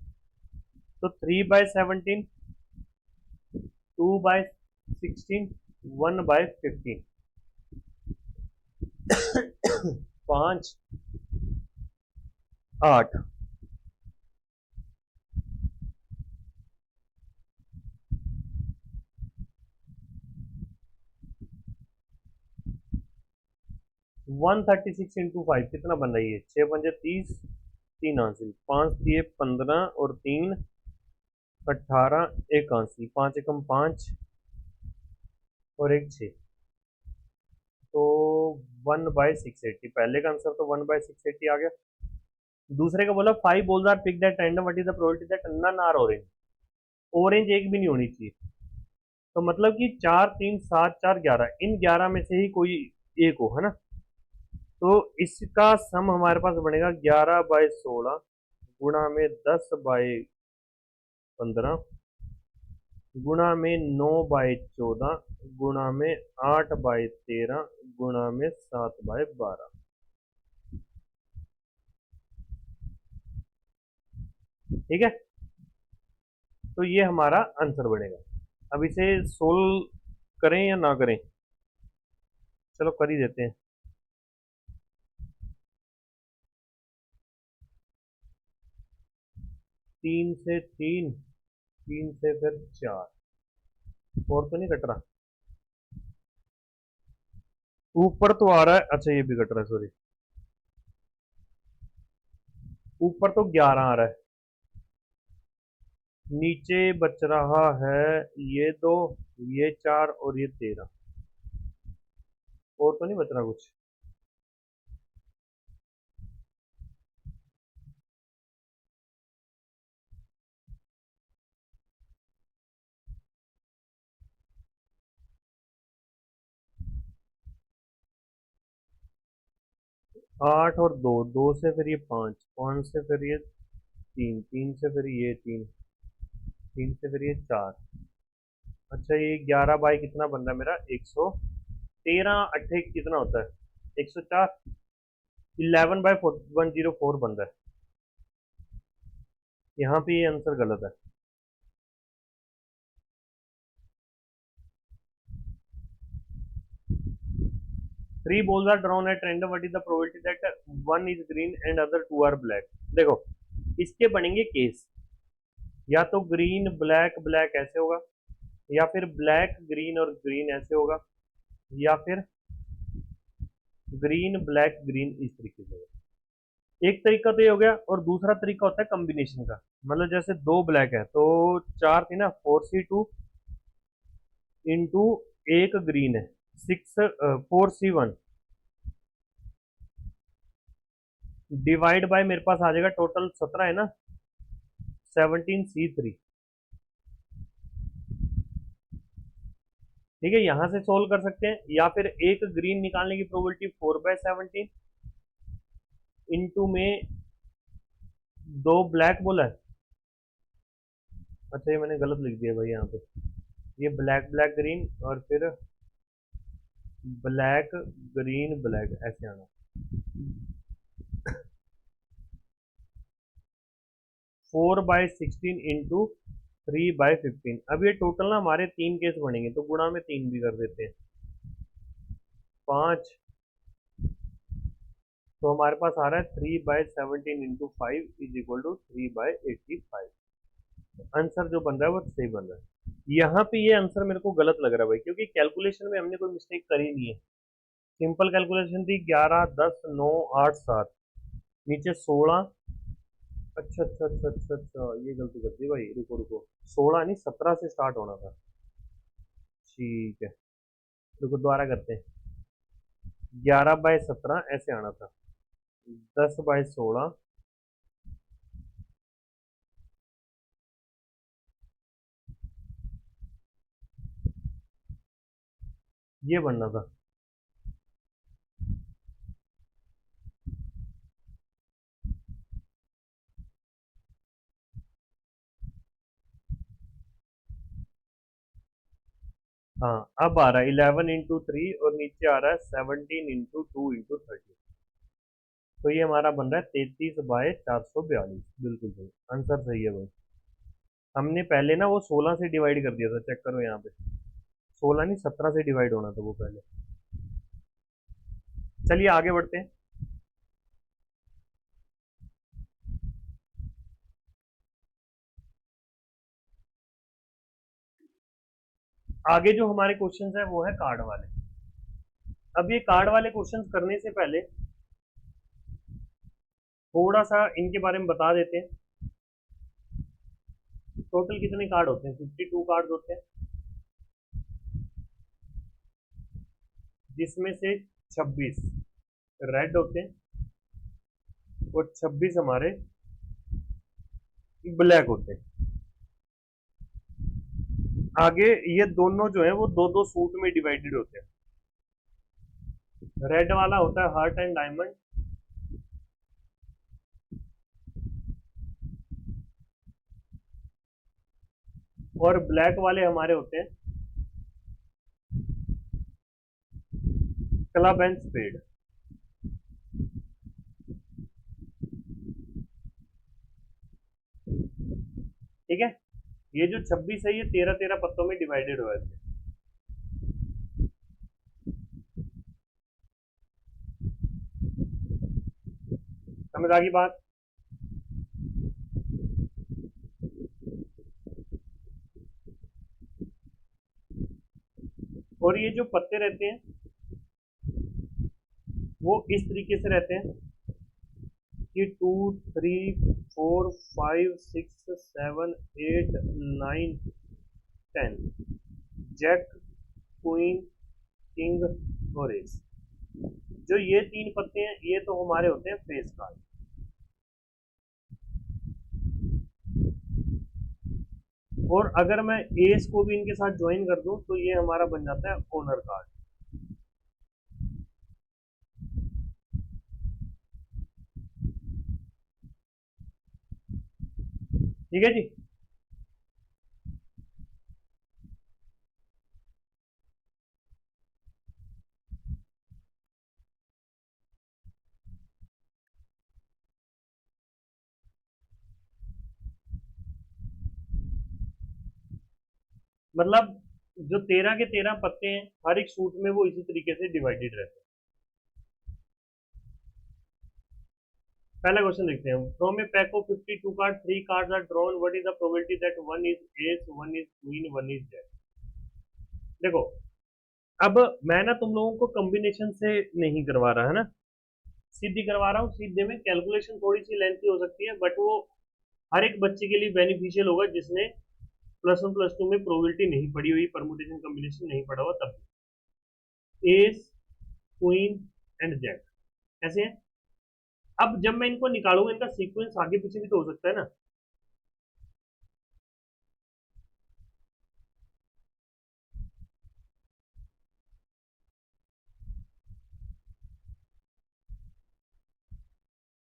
तो 3/17, 2/16, 1/15, 5 8। 136 इंटू 5 कितना बन रही है, 6 पंजे 30, 3 हासिल, 5 3 15 और 3 18, 1 हासिल, 5 एकम 5 और 1 6। तो 1/680, पहले का आंसर तो 1/680 आ गया। दूसरे का बोला 5 balls are picked at random, what is the probability that none are orange? Orange एक भी नहीं होनी चाहिए। तो मतलब कि 4 3 7 4 11, इन 11 में से ही कोई एक हो, है ना। तो इसका सम हमारे पास बनेगा 11/16 गुणा में 10/15 गुणा में 9/14 गुणा में 8/13 गुणा में 7/12। ठीक है, तो ये हमारा आंसर बनेगा। अब इसे सोल्व करें या ना करें? चलो कर ही देते हैं। 3 से 3, 3 से फिर 4, और तो नहीं कट रहा? ऊपर तो आ रहा है, अच्छा ये भी कट रहा है, सॉरी। ऊपर तो 11 आ रहा है, नीचे बच रहा है ये 2, ये 4 और ये 13, और तो नहीं बच रहा कुछ? 8 और 2, 2 से फिर ये 5, 5 से फिर ये 3, 3 से फिर ये 3, 3 से फिर ये 4। अच्छा ये 11 बाई कितना बन रहा है मेरा? 113 अट्ठे कितना होता है? 104, 11/104 बन रहा है। यहाँ पे ये आंसर गलत है। 3 balls are drawn at random. What is the probability that one is green and other two are black? देखो, इसके बनेंगे केस, या तो ग्रीन ब्लैक ब्लैक ऐसे होगा, या फिर ब्लैक ग्रीन और ग्रीन ऐसे होगा, या फिर ग्रीन ब्लैक ग्रीन इस तरीके से होगा। एक तरीका तो ये हो गया, और दूसरा तरीका होता है कॉम्बिनेशन का। मतलब जैसे दो ब्लैक है तो चार थी ना, 4C2 इंटू एक ग्रीन है, 4C1 डिवाइड बाय मेरे पास आ जाएगा टोटल 17 है ना, 17C3। ठीक है, यहां से सोल्व कर सकते हैं, या फिर एक ग्रीन निकालने की प्रोबेबिलिटी 4/17 इंटू में दो ब्लैक बोला है। अच्छा ये मैंने गलत लिख दिया भाई यहाँ पे, ये ब्लैक ब्लैक ग्रीन और फिर ब्लैक ग्रीन ब्लैक ऐसे आना। 4/16 इंटू 3/15। अब ये टोटल ना हमारे तीन केस बनेंगे, तो गुणा में तीन भी कर देते हैं, 5। तो हमारे पास आ रहा है 3/17 into 5 is equal to 3/85। Answer जो बन रहा है वो सही बन रहा है। यहाँ पे ये आंसर मेरे को गलत लग रहा है भाई, क्योंकि कैलकुलेशन में हमने कोई मिस्टेक करी नहीं है। सिंपल कैलकुलेशन थी 11 10 9 8 7, नीचे 16। अच्छा अच्छा अच्छा अच्छा अच्छा, ये गलती कर दी भाई, रुको रुको, 16 नहीं 17 से स्टार्ट होना था। ठीक है, रुको दोबारा करते हैं। 11/17 ऐसे आना था, 10/16 ये बनना था। हाँ अब आ रहा है 11 इंटू 3 और नीचे आ रहा है 17 इंटू 2 इंटू 30। तो ये हमारा बन रहा है 33/442। बिल्कुल सही आंसर, सही है भाई। हमने पहले ना वो 16 से डिवाइड कर दिया था, चेक करो यहाँ पे, 16 नहीं 17 से डिवाइड होना था वो पहले। चलिए आगे बढ़ते हैं। आगे जो हमारे क्वेश्चंस है वो है कार्ड वाले। अब ये कार्ड वाले क्वेश्चंस करने से पहले थोड़ा सा इनके बारे में बता देते हैं। टोटल कितने कार्ड होते हैं? 52 कार्ड होते हैं, जिसमें से 26 रेड होते हैं और 26 हमारे ब्लैक होते हैं। आगे ये दोनों जो है वो दो दो सूट में डिवाइडेड होते हैं। रेड वाला होता है हार्ट एंड डायमंड, और ब्लैक वाले हमारे होते हैं क्लब एंड स्पेड। ठीक है, ये जो 26 है ये 13-13 पत्तों में डिवाइडेड हुए थे। समझ आ गई बात? और ये जो पत्ते रहते हैं वो इस तरीके से रहते हैं कि 2 3 4 5 6 7 8 9 10, जैक, क्वीन, किंग और एस। जो ये तीन पत्ते हैं ये तो हमारे होते हैं फेस कार्ड। और अगर मैं एस को भी इनके साथ ज्वाइन कर दूं तो ये हमारा बन जाता है ओनर कार्ड। ठीक है जी। मतलब जो 13 के 13 पत्ते हैं हर एक सूट में वो इसी तरीके से डिवाइडेड रहते हैं। पहला क्वेश्चन देखते हैं। From a pack of 52 card 3 cards are drawn, what is the probability that one is ace, one is queen, one is jack. देखो, अब मैं ना तुम लोगों को कॉम्बिनेशन से नहीं करवा रहा है ना, सीधी करवा रहा हूँ। सीधे में कैलकुलेशन थोड़ी सी लेंथी हो सकती है बट वो हर एक बच्चे के लिए बेनिफिशियल होगा जिसने प्लस वन प्लस टू में प्रोबेबिलिटी नहीं पढ़ी हुई, परमुटेशन कॉम्बिनेशन नहीं पढ़ा हुआ तब। एस, क्वीन एंड जैक ऐसे हैं। अब जब मैं इनको निकालूंगा इनका सीक्वेंस आगे पीछे भी तो हो सकता है ना।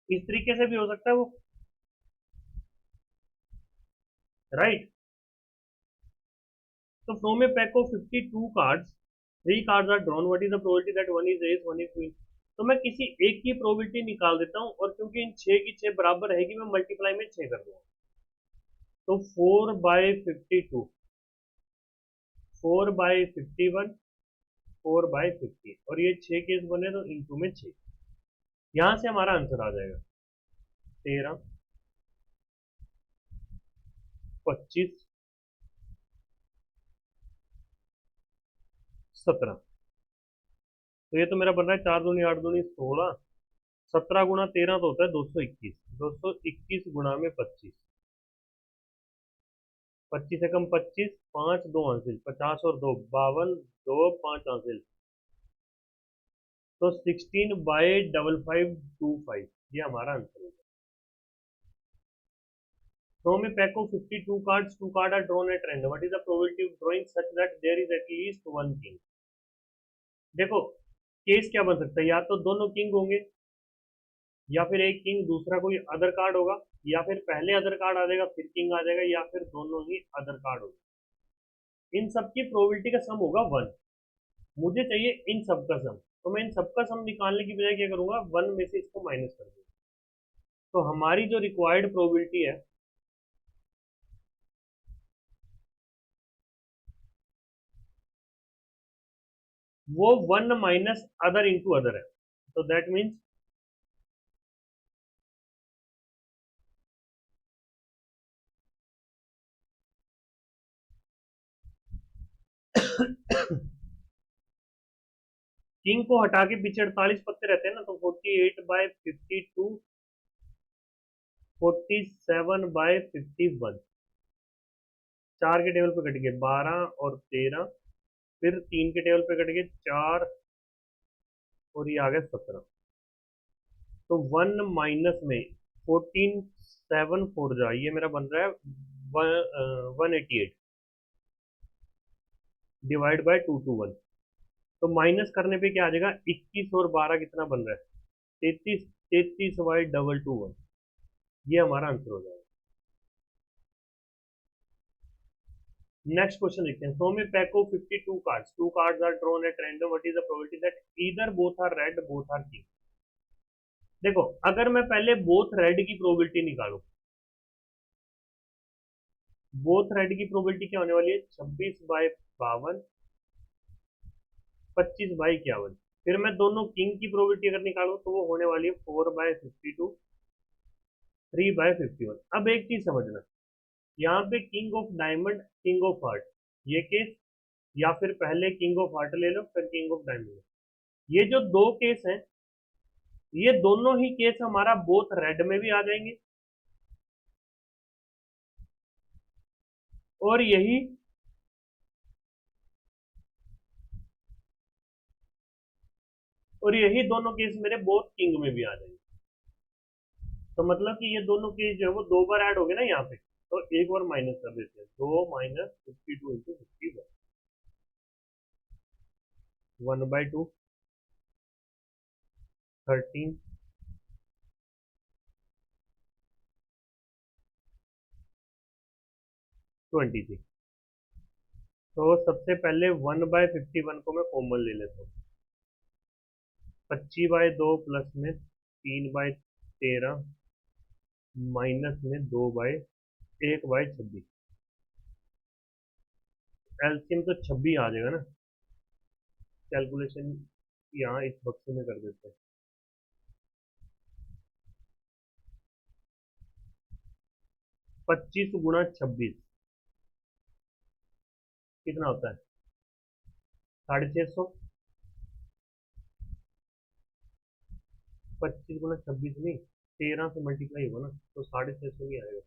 इस तरीके से भी हो सकता है वो, राइट। तो from a pack of 52 cards 3 cards are drawn, what is the probability that one is ace, one is queen. तो मैं किसी एक की प्रोबेबिलिटी निकाल देता हूँ और क्योंकि इन 6 की 6 बराबर रहेगी मैं मल्टीप्लाई में 6 कर दूंगा। तो 4/52, 4/51, 4/50 और ये 6 केस बने तो इंटू में 6। यहां से हमारा आंसर आ जाएगा 13, 25, 17। तो ये तो मेरा बन रहा है 4 दूनी 8 दूनी 16, 17 गुना 13 तो होता है 221, 221 गुना में 25, 25 से कम 25, 5 2 हासिल, 50 और 2 52, 2 5 हासिल, तो 16/5525 ये हमारा आंसर होगा। From a pack of 52 cards, 2 cards are drawn at random. What is the probability of drawing such that there is at least one king? देखो, केस क्या बन सकता है, या तो दोनों किंग होंगे, या फिर एक किंग दूसरा कोई अदर कार्ड होगा, या फिर पहले अदर कार्ड आ जाएगा फिर किंग आ जाएगा, या फिर दोनों ही अदर कार्ड होगा। इन सब की प्रोबेबिलिटी का सम होगा 1। मुझे चाहिए इन सब का सम, तो मैं इन सब का सम निकालने की बजाय क्या करूंगा, 1 में से इसको माइनस कर दूंगा। तो हमारी जो रिक्वायर्ड प्रोबेबिलिटी है वो 1 माइनस अदर इंटू अदर है। तो दैट मीन्स किंग को हटा के पीछे 48 पत्ते रहते हैं ना, तो 48/52, 47/51, 4 के टेबल पे कट गए 12 और 13, फिर 3 के टेबल पे कट गए 4 और ये आ गया 17। तो 1 माइनस में 14 7 4 जा, ये मेरा बन रहा है 188। Divide by 2 to 1। तो माइनस करने पे क्या आ जाएगा, 21 और 12 कितना बन रहा है, 33। 33/221, ये हमारा आंसर हो जाएगा। नेक्स्ट क्वेश्चन देखते हैं। From a pack of 52 cards, two cards are drawn at random, what is the probability that either both are red both are king. देखो, अगर मैं पहले बोथ रेड की प्रोबेबिलिटी निकालूं, बोथ रेड की प्रोबेबिलिटी क्या होने वाली है, 26/52, 25/51। फिर मैं दोनों किंग की प्रोबेबिलिटी अगर निकालूं तो वो होने वाली है 4/52, 3/51। अब एक चीज समझना, यहाँ पे king of diamond, king of heart, ये केस, या फिर पहले किंग ऑफ हार्ट ले लो फिर किंग ऑफ डायमंड, ये जो दो केस हैं, ये दोनों ही केस हमारा बोथ रेड में भी आ जाएंगे, और यही दोनों केस मेरे बोथ किंग में भी आ जाएंगे। तो मतलब कि ये दोनों केस जो है वो दो बार ऐड हो गए ना यहाँ पे, तो एक बार माइनस कर देते हैं, 2 - 52 × 50, 1/2, 13, 23। तो सबसे पहले 1/51 को मैं कॉमन ले लेता हूँ, 25/2 प्लस में 3/13 माइनस में 1/26। एलसीएम तो 26 आ जाएगा ना, कैलकुलेशन यहाँ इस बक्से में कर देते हैं। 25 × 26 कितना होता है, 650। 25 × 26 नहीं, 13 से मल्टीप्लाई होगा ना, तो 650 नहीं आएगा।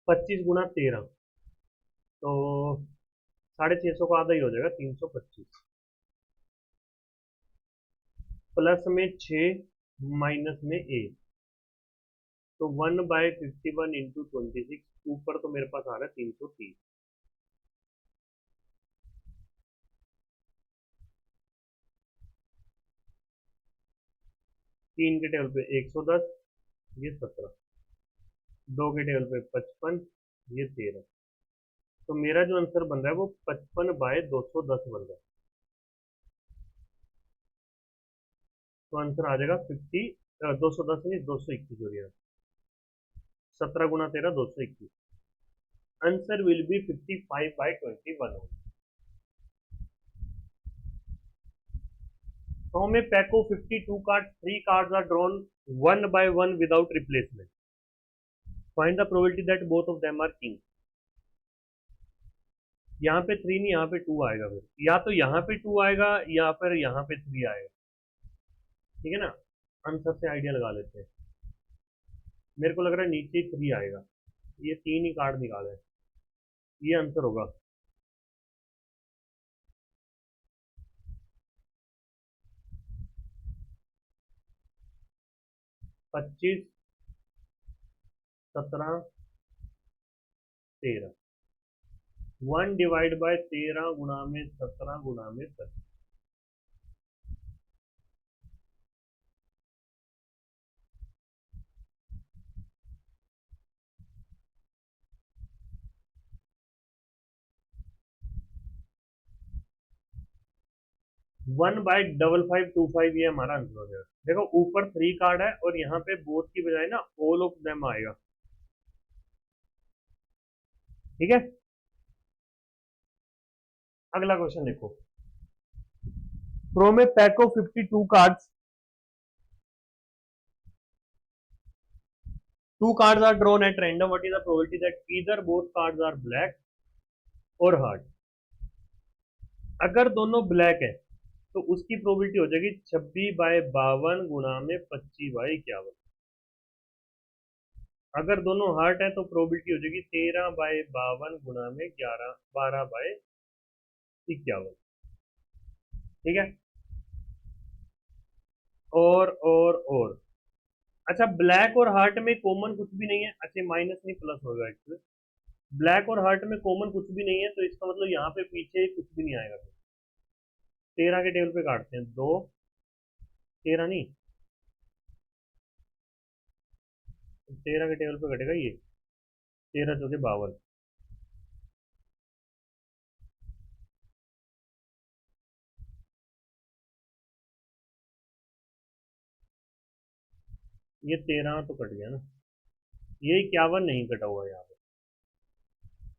पच्चीस गुना 13, तो 650 का आधा ही हो जाएगा, 325, प्लस में 6 माइनस में 1, तो 1/51 × 26, ऊपर तो मेरे पास आ रहा है 330। तीन के टेबल पे 110, ये 17, दो के टेबल पे 55, ये 13। तो मेरा जो आंसर बन रहा है वो 55/210 बन रहा है। तो आंसर आ जाएगा 210 नहीं, 221 हो गया। 17 × 13, 221। Answer will B 55/21। From a pack of 52 cards, 3 cards are drawn one by one without replacement. Find the probability that both of them are king. यहाँ पे 3 नहीं, यहाँ पे 2 आएगा, फिर या तो यहाँ पे 2 आएगा या फिर यहाँ पे 3 आएगा। ठीक है ना, आंसर से आइडिया लगा लेते हैं। मेरे को लग रहा है नीचे 3 आएगा, ये 3 ही कार्ड निकाले हैं, ये आंसर होगा। 25, 17, 13, 1/13 गुणा में 17 गुणा में 25। 1/5525, ये हमारा आंसर हो जाएगा। देखो, ऊपर 3 कार्ड है और यहाँ पे बोथ की बजाय ना ऑल ऑफ देम आएगा। ठीक है, अगला क्वेश्चन देखो। From a pack of 52 cards, 2 cards are drawn at random, what is the probability that either both cards are black और हार्ट। अगर दोनों ब्लैक है तो उसकी प्रोबेबिलिटी हो जाएगी 26/52 गुणा में 25/51। अगर दोनों हार्ट है तो प्रोबेबिलिटी हो जाएगी 13/52 गुणा में 12/51। ठीक है, और अच्छा, ब्लैक और हार्ट में कॉमन कुछ भी नहीं है। अच्छा, माइनस नहीं प्लस होगा एक्चुअली। ब्लैक और हार्ट में कॉमन कुछ भी नहीं है, तो इसका मतलब यहाँ पे पीछे कुछ भी नहीं आएगा। 13 के टेबल पे काटते हैं, 2, 13 नहीं, 13 के टेबल पे कटेगा ये, 13 चौके 52। ये 13 तो कट गया ना, ये 51 नहीं कटा हुआ यहाँ पे।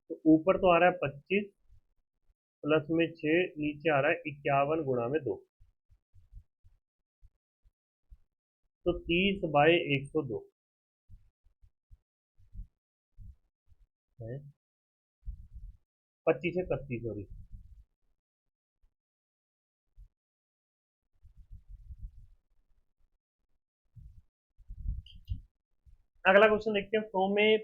तो ऊपर तो आ रहा है 25 प्लस में 6, नीचे आ रहा है 51 गुणा में 2, तो 30/102 है। 25 है 31, सॉरी। अगला क्वेश्चन देखते हैं। From a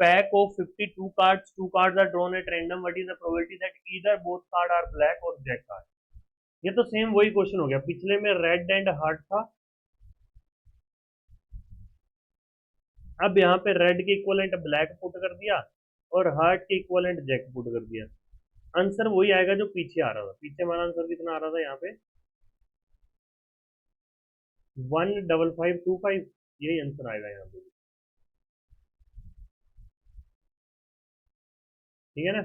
pack of 52 cards, 2 cards are drawn at random, what is the probability that either both card are black और जैक कार्ड। ये तो सेम वही क्वेश्चन हो गया, पिछले में रेड एंड हार्ट था, अब यहाँ पे रेड के इक्वलेंट ब्लैक पुट कर दिया और हार्ट के इक्वलेंट जैक पुट कर दिया। आंसर वही आएगा जो पीछे आ रहा था। पीछे हमारा आंसर कितना आ रहा था यहाँ पे, 15525, यही आंसर आएगा यहाँ पे। ठीक है ना,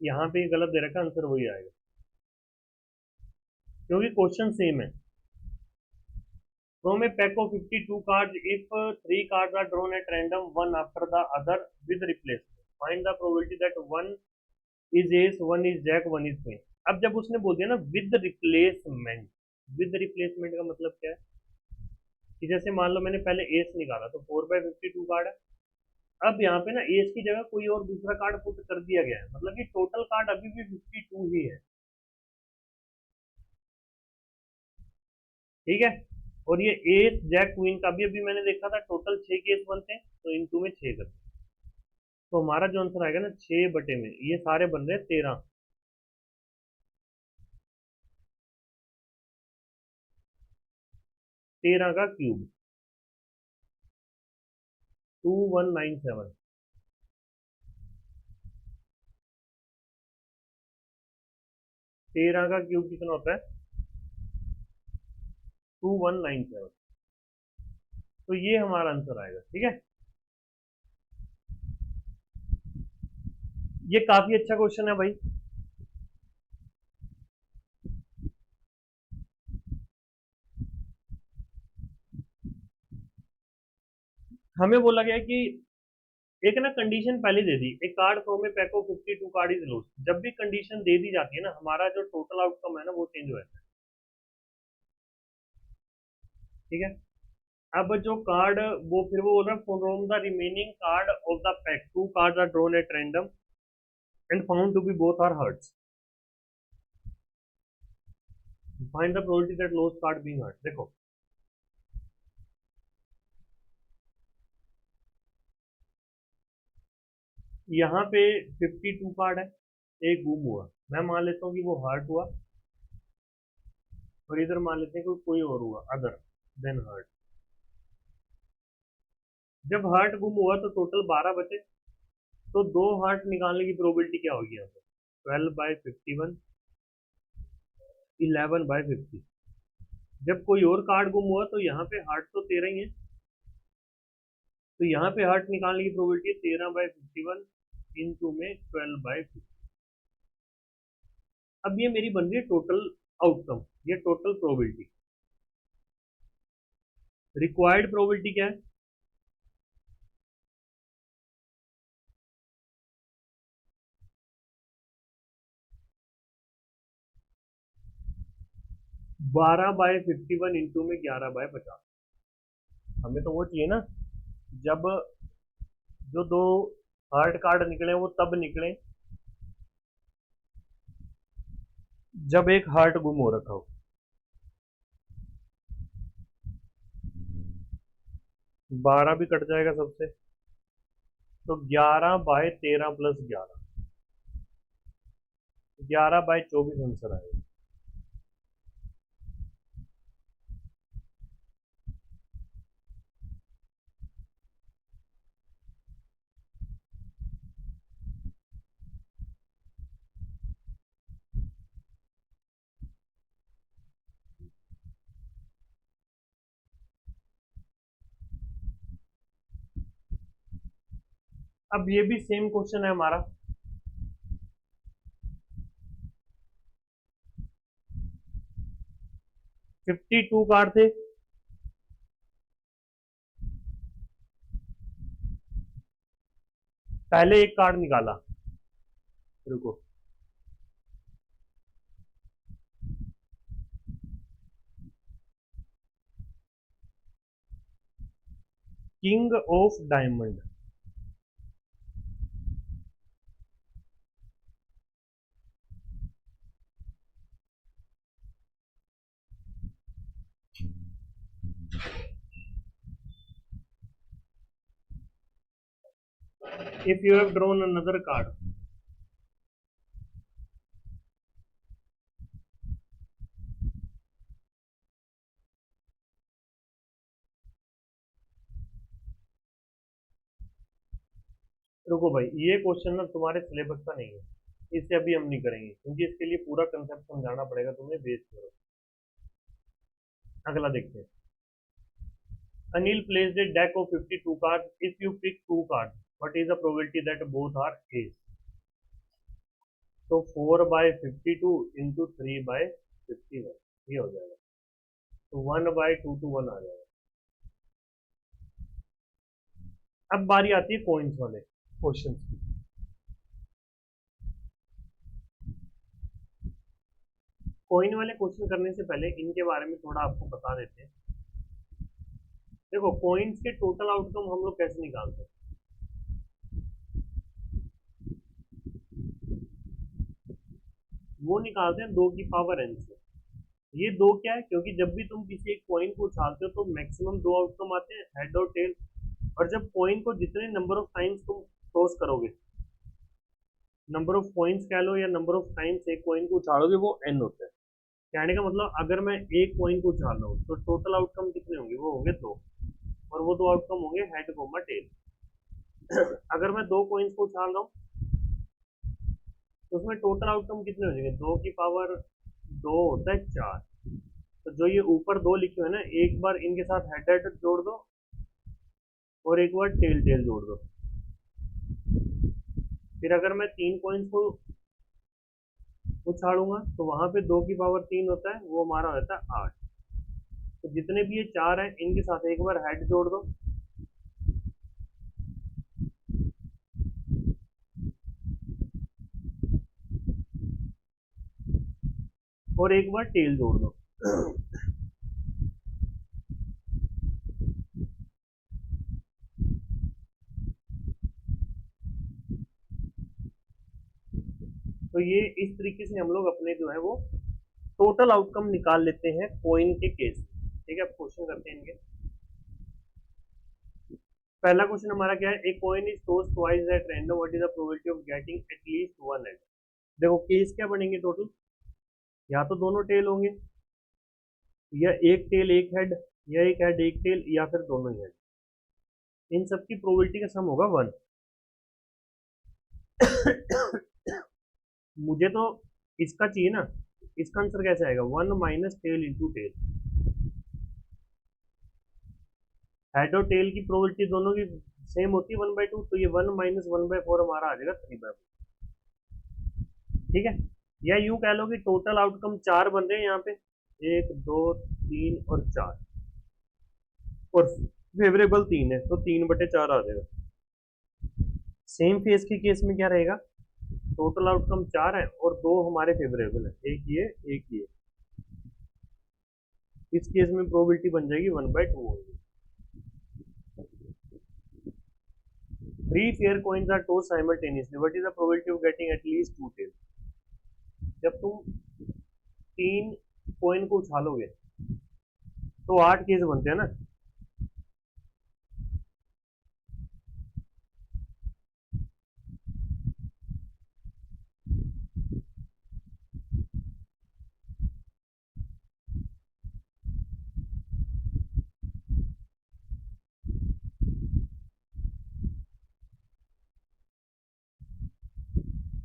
यहाँ पे गलत दे रखा, आंसर वही आएगा क्योंकि क्वेश्चन सेम है। From a pack of 52 cards, if three cards are drawn at random, one after the other with replacement, find the probability that one is ace, one is jack, one is queen। अब जब उसने बोल दिया ना with replacement, with replacement का मतलब क्या है कि जैसे मान लो मैंने पहले एस निकाला तो 4/52 कार्ड है, अब यहाँ पे ना एस की जगह कोई और दूसरा कार्ड पुट कर दिया गया है, मतलब कि टोटल कार्ड अभी भी 52 ही है। ठीक है, और ये एस जैक क्वीन का भी अभी मैंने देखा था, टोटल 6 केस बनते हैं, तो इन टू में 6 करते हैं। तो हमारा जो आंसर आएगा ना 6 बटे में ये सारे बन रहे हैं 13, 13 का क्यूब, 2197। 13 का क्यूब कितना होता है, 2197। तो ये हमारा आंसर आएगा। ठीक है, ये काफी अच्छा क्वेश्चन है भाई। हमें बोला गया कि एक ना कंडीशन पहले दे दी, एक card from a pack of 52 card is lost. जब भी कंडीशन दे दी जाती है ना, हमारा जो टोटल आउटकम है ना वो चेंज हो जाता है। ठीक है, अब जो कार्ड, वो फिर वो बोल रहा है from the remaining card of the pack, 2 card are drawn at random and found to be both are hearts, find the probability that lost card being heart. देखो यहाँ पे 52 कार्ड है, एक गुम हुआ, मैं मान लेता हूँ कि वो हर्ट हुआ, और इधर मान लेते हैं कि कोई और हुआ अदर देन हर्ट। जब हार्ट गुम हुआ तो टोटल 12 बचे, तो 2 हार्ट निकालने की प्रोबेबिलिटी क्या होगी यहाँ पे, 12/51, 11/50। जब कोई और कार्ड गुम हुआ तो यहाँ पे हार्ट तो 13 ही है, तो यहाँ पे हार्ट निकालने की प्रोबेबिलिटी है 13/51 इंटू में 12/50। अब ये मेरी बन रही है टोटल आउटकम, ये टोटल प्रोबेबिलिटी। रिक्वायर्ड प्रोबेबिलिटी क्या है, 12/51 इंटू में 11/50। हमें तो वो चाहिए ना, जब जो 2 हार्ट कार्ड निकले वो तब निकले जब एक हार्ट गुम हो रखा हो। 12 भी कट जाएगा सबसे, तो 11/13 + 11, 11/24 आंसर आएगा। अब ये भी सेम क्वेश्चन है हमारा। 52 कार्ड थे, पहले एक कार्ड निकाला, रुको, king of diamond. If you have drawn another card, रुको भाई, ये क्वेश्चन ना तुम्हारे सिलेबस का नहीं है, इसे अभी हम नहीं करेंगे क्योंकि इसके लिए पूरा कंसेप्ट समझाना पड़ेगा तुम्हें, बेस करो। अगला देखते हैं। Anil placed a deck of 52 cards. If you pick two cards, what is the probability that both are ace? तो 4/52 इंटू 3/51 ये हो जाएगा, तो 1/2 to 1 आ जाएगा। अब बारी आती है कॉइन्स वाले क्वेश्चन की। कॉइन वाले क्वेश्चन करने से पहले इनके बारे में थोड़ा आपको बता देते हैं। देखो, कॉइन्स के टोटल आउटकम हम लोग कैसे निकालते हैं, वो निकालते हैं 2 की पावर n से। ये दो क्या है, क्योंकि जब भी तुम किसी एक कॉइन को उछालते हो तो मैक्सिमम 2 आउटकम आते हैं, हेड और टेल। और जब कॉइन को जितने नंबर ऑफ टाइम्स तुम टॉस करोगे, नंबर ऑफ कॉइन्स कह लो या नंबर ऑफ टाइम्स एक कॉइन को उछालोगे, वो n होता है। कहने का मतलब, अगर मैं एक कॉइन को उछाल रहा हूँ तो टोटल आउटकम कितने होंगे, वो होंगे 2, और वो 2 आउटकम होंगे हेड कोमा टेल। अगर मैं 2 कॉइन्स को उछाल रहा हूँ तो उसमें टोटल आउटकम कितने हो जाएंगे, 2 की पावर 2 होता है 4। तो जो ये ऊपर 2 लिखे हुए हैं ना, एक बार इनके साथ हेड हेड जोड़ दो और एक बार टेल टेल जोड़ दो। फिर अगर मैं 3 कॉइन्स को उछाड़ूंगा तो वहां पे 2 की पावर 3 होता है, वो हमारा होता है 8। तो जितने भी ये 4 हैं इनके साथ एक बार हेड जोड़ दो, और एक बार टेल जोड़ दो। तो ये इस तरीके से हम लोग अपने जो है वो टोटल आउटकम निकाल लेते हैं कॉइन के केस में। ठीक है, अब क्वेश्चन करते हैं इनके। पहला क्वेश्चन हमारा क्या है, एक coin is tossed twice eight random, what is the probability of getting at least one head. देखो केस क्या बनेंगे टोटल, या तो दोनों टेल होंगे, या एक टेल एक हेड, या एक हेड एक टेल, या फिर दोनों ही हेड। इन सब की प्रोबेबिलिटी का सम होगा 1। मुझे तो इसका चाहिए ना, इसका आंसर कैसे आएगा, 1 minus tail into tail. Head और टेल की प्रोबेबिलिटी दोनों की सेम होती है 1/2, तो ये 1 माइनस 1/4 हमारा आ जाएगा 3/4। ठीक है, या यूं कह लो कि टोटल आउटकम 4 बन रहे हैं यहाँ पे, 1 2 3 और 4, और फेवरेबल 3 है तो 3/4 आ जाएगा। सेम फेस के केस में क्या रहेगा, टोटल आउटकम 4 है और 2 हमारे फेवरेबल है, एक ये एक ये। इस केस में प्रोबेबिलिटी बन जाएगी 1/2 होगी। 3 fair coins are tossed simultaneously, what is the probability of getting at least 2 tails? जब तुम 3 कॉइन को उछालोगे तो 8 केस बनते हैं ना।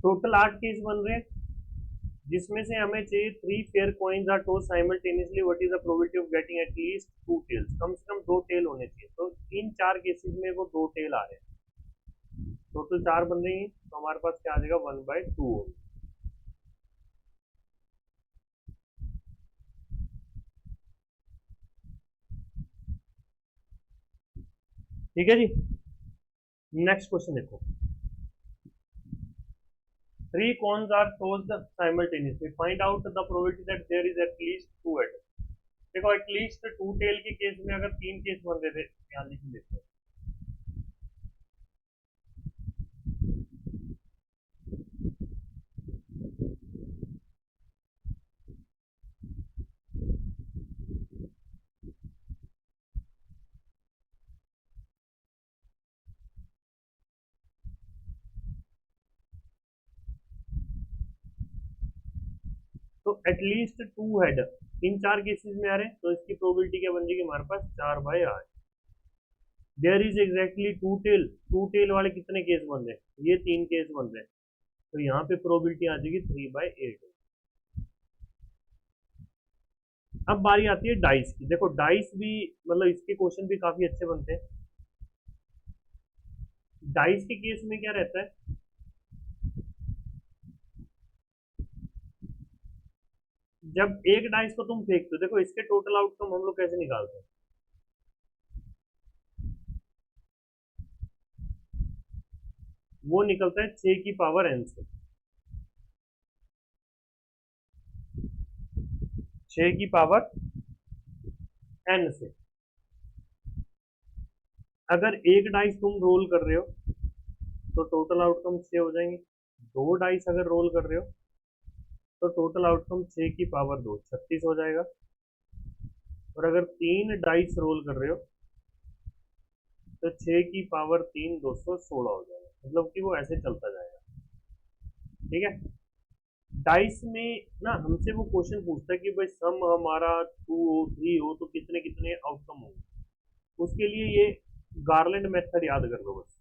टोटल 8 केस बन रहे हैं, जिसमें से हमें चाहिए 3 fair coins are toss simultaneously, what is the probability of getting at least 2 tails. कम से कम 2 टेल होने चाहिए, तो इन 4 केसेस में वो 2 टेल आ रहे हैं, टोटल 4 बन रही हैं, तो हमारे पास क्या आ जाएगा 1/2 होगा। ठीक है जी। नेक्स्ट क्वेश्चन देखो, 3 cones are tossed simultaneously, find out the probability that there is at least 2 at। देखो एटलीस्ट 2 टेल के केस में अगर 3 केस बन रहे थे, ध्यान लिख लेते हैं। तो एटलीस्ट 2 हेड इन 4 केसेस में आ रहे हैं, तो इसकी प्रोबेबिलिटी क्या बन जाएगी हमारे पास 4/8। There is exactly 2 tail, 2 tail वाले कितने केस बन रहे हैं, ये 3 केस बन रहे हैं, तो यहाँ पे प्रोबेबिलिटी आ जाएगी 3/8। अब बारी आती है डाइस की। देखो डाइस भी मतलब इसके क्वेश्चन भी काफी अच्छे बनते हैं। डाइस के केस में क्या रहता है, जब एक डाइस को तुम फेंकते हो, देखो इसके टोटल आउटकम हम लोग कैसे निकालते हैं, वो निकलता है 6 की पावर n से, 6 की पावर n से। अगर एक डाइस तुम रोल कर रहे हो तो टोटल आउटकम 6 हो जाएंगे, 2 डाइस अगर रोल कर रहे हो तो टोटल आउटकम 6 की पावर 2 36 हो जाएगा, और अगर 3 डाइस रोल कर रहे हो तो 6 की पावर 3 216 हो जाएगा, मतलब कि वो ऐसे चलता जाएगा। ठीक है, डाइस में ना हमसे वो क्वेश्चन पूछता है कि भाई सम हमारा 2 हो 3 हो तो कितने कितने आउटकम होंगे, उसके लिए ये गार्लैंड मेथड याद कर लो बस।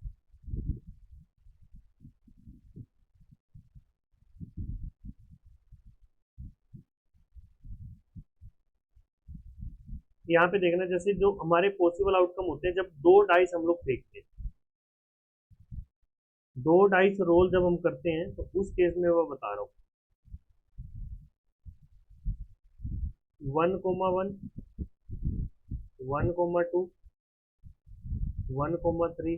यहाँ पे देखना, जैसे जो हमारे पॉसिबल आउटकम होते हैं जब 2 डाइस हम लोग फेंकते हैं, 2 डाइस रोल जब हम करते हैं, तो उस केस में मैं बता रहा हूँ 1,1, 1,2, 1,3,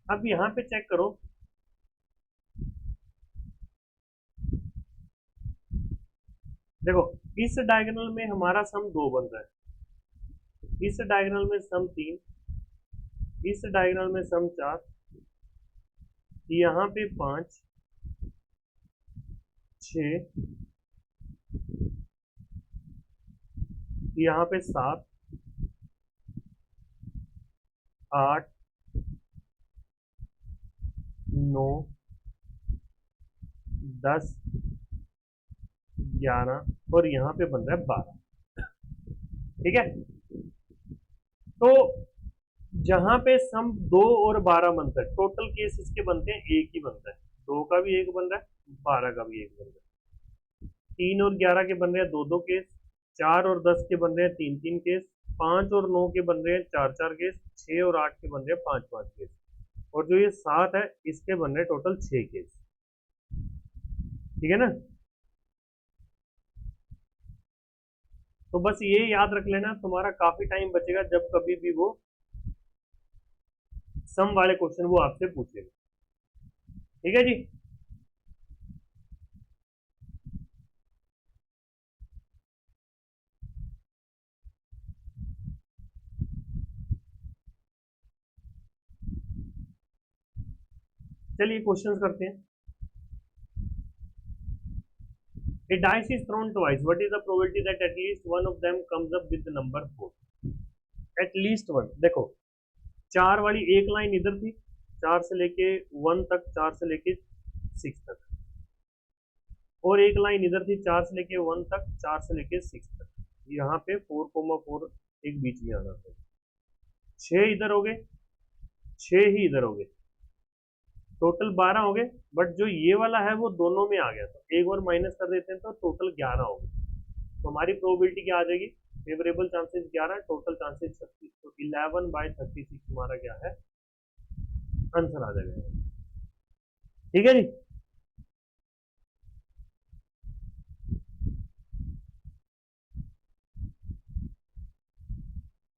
अब यहाँ पे चेक करो, देखो इस डायगोनल में हमारा सम 2 बन रहा है, इस डायगोनल में सम 3, इस डायगोनल में सम 4, यहाँ पे 5, 6, यहाँ पे 7, 8, 9, 10, 11 और यहाँ पे बन रहा है 12। ठीक है, तो जहां पे सम 2 और 12 बनता है, टोटल केस इसके बनते हैं एक ही बनता है। 2 का भी एक बन रहा है, 12 का भी एक बन रहा है। 3 और 11 के बन रहे हैं 2-2 केस, 4 और 10 के बन रहे हैं 3-3 केस, 5 और 9 के बन रहे हैं 4-4 केस, 6 और 8 के बन रहे हैं 5-5 केस, और जो ये 7 है इसके बन रहे हैं टोटल 6 केस। ठीक है ना। तो बस ये याद रख लेना, तुम्हारा काफी टाइम बचेगा जब कभी भी वो सम वाले क्वेश्चन वो आपसे पूछेगा। ठीक है जी। चलिए क्वेश्चंस करते हैं। A dice is thrown twice. What is the probability that at least one of them comes up with the number 4? At least one. देखो, 4 वाली एक लाइन इधर थी, 4 से लेके 1 तक, 4 से लेके 6 तक, और एक लाइन इधर थी 4 से लेके 1 तक, 4 से लेके 6 तक। यहाँ पे 4,4 एक बीच में आना था। 6 इधर हो गए, 6 ही इधर हो गए, टोटल 12 हो गए। बट जो ये वाला है वो दोनों में आ गया, तो एक और माइनस कर देते हैं तो टोटल 11 हो गए। तो हमारी प्रोबेबिलिटी क्या आ जाएगी? फेवरेबल चांसेस 11, टोटल चांसेस 36, तो 11/36 हमारा क्या है, आंसर आ जाएगा। ठीक है जी।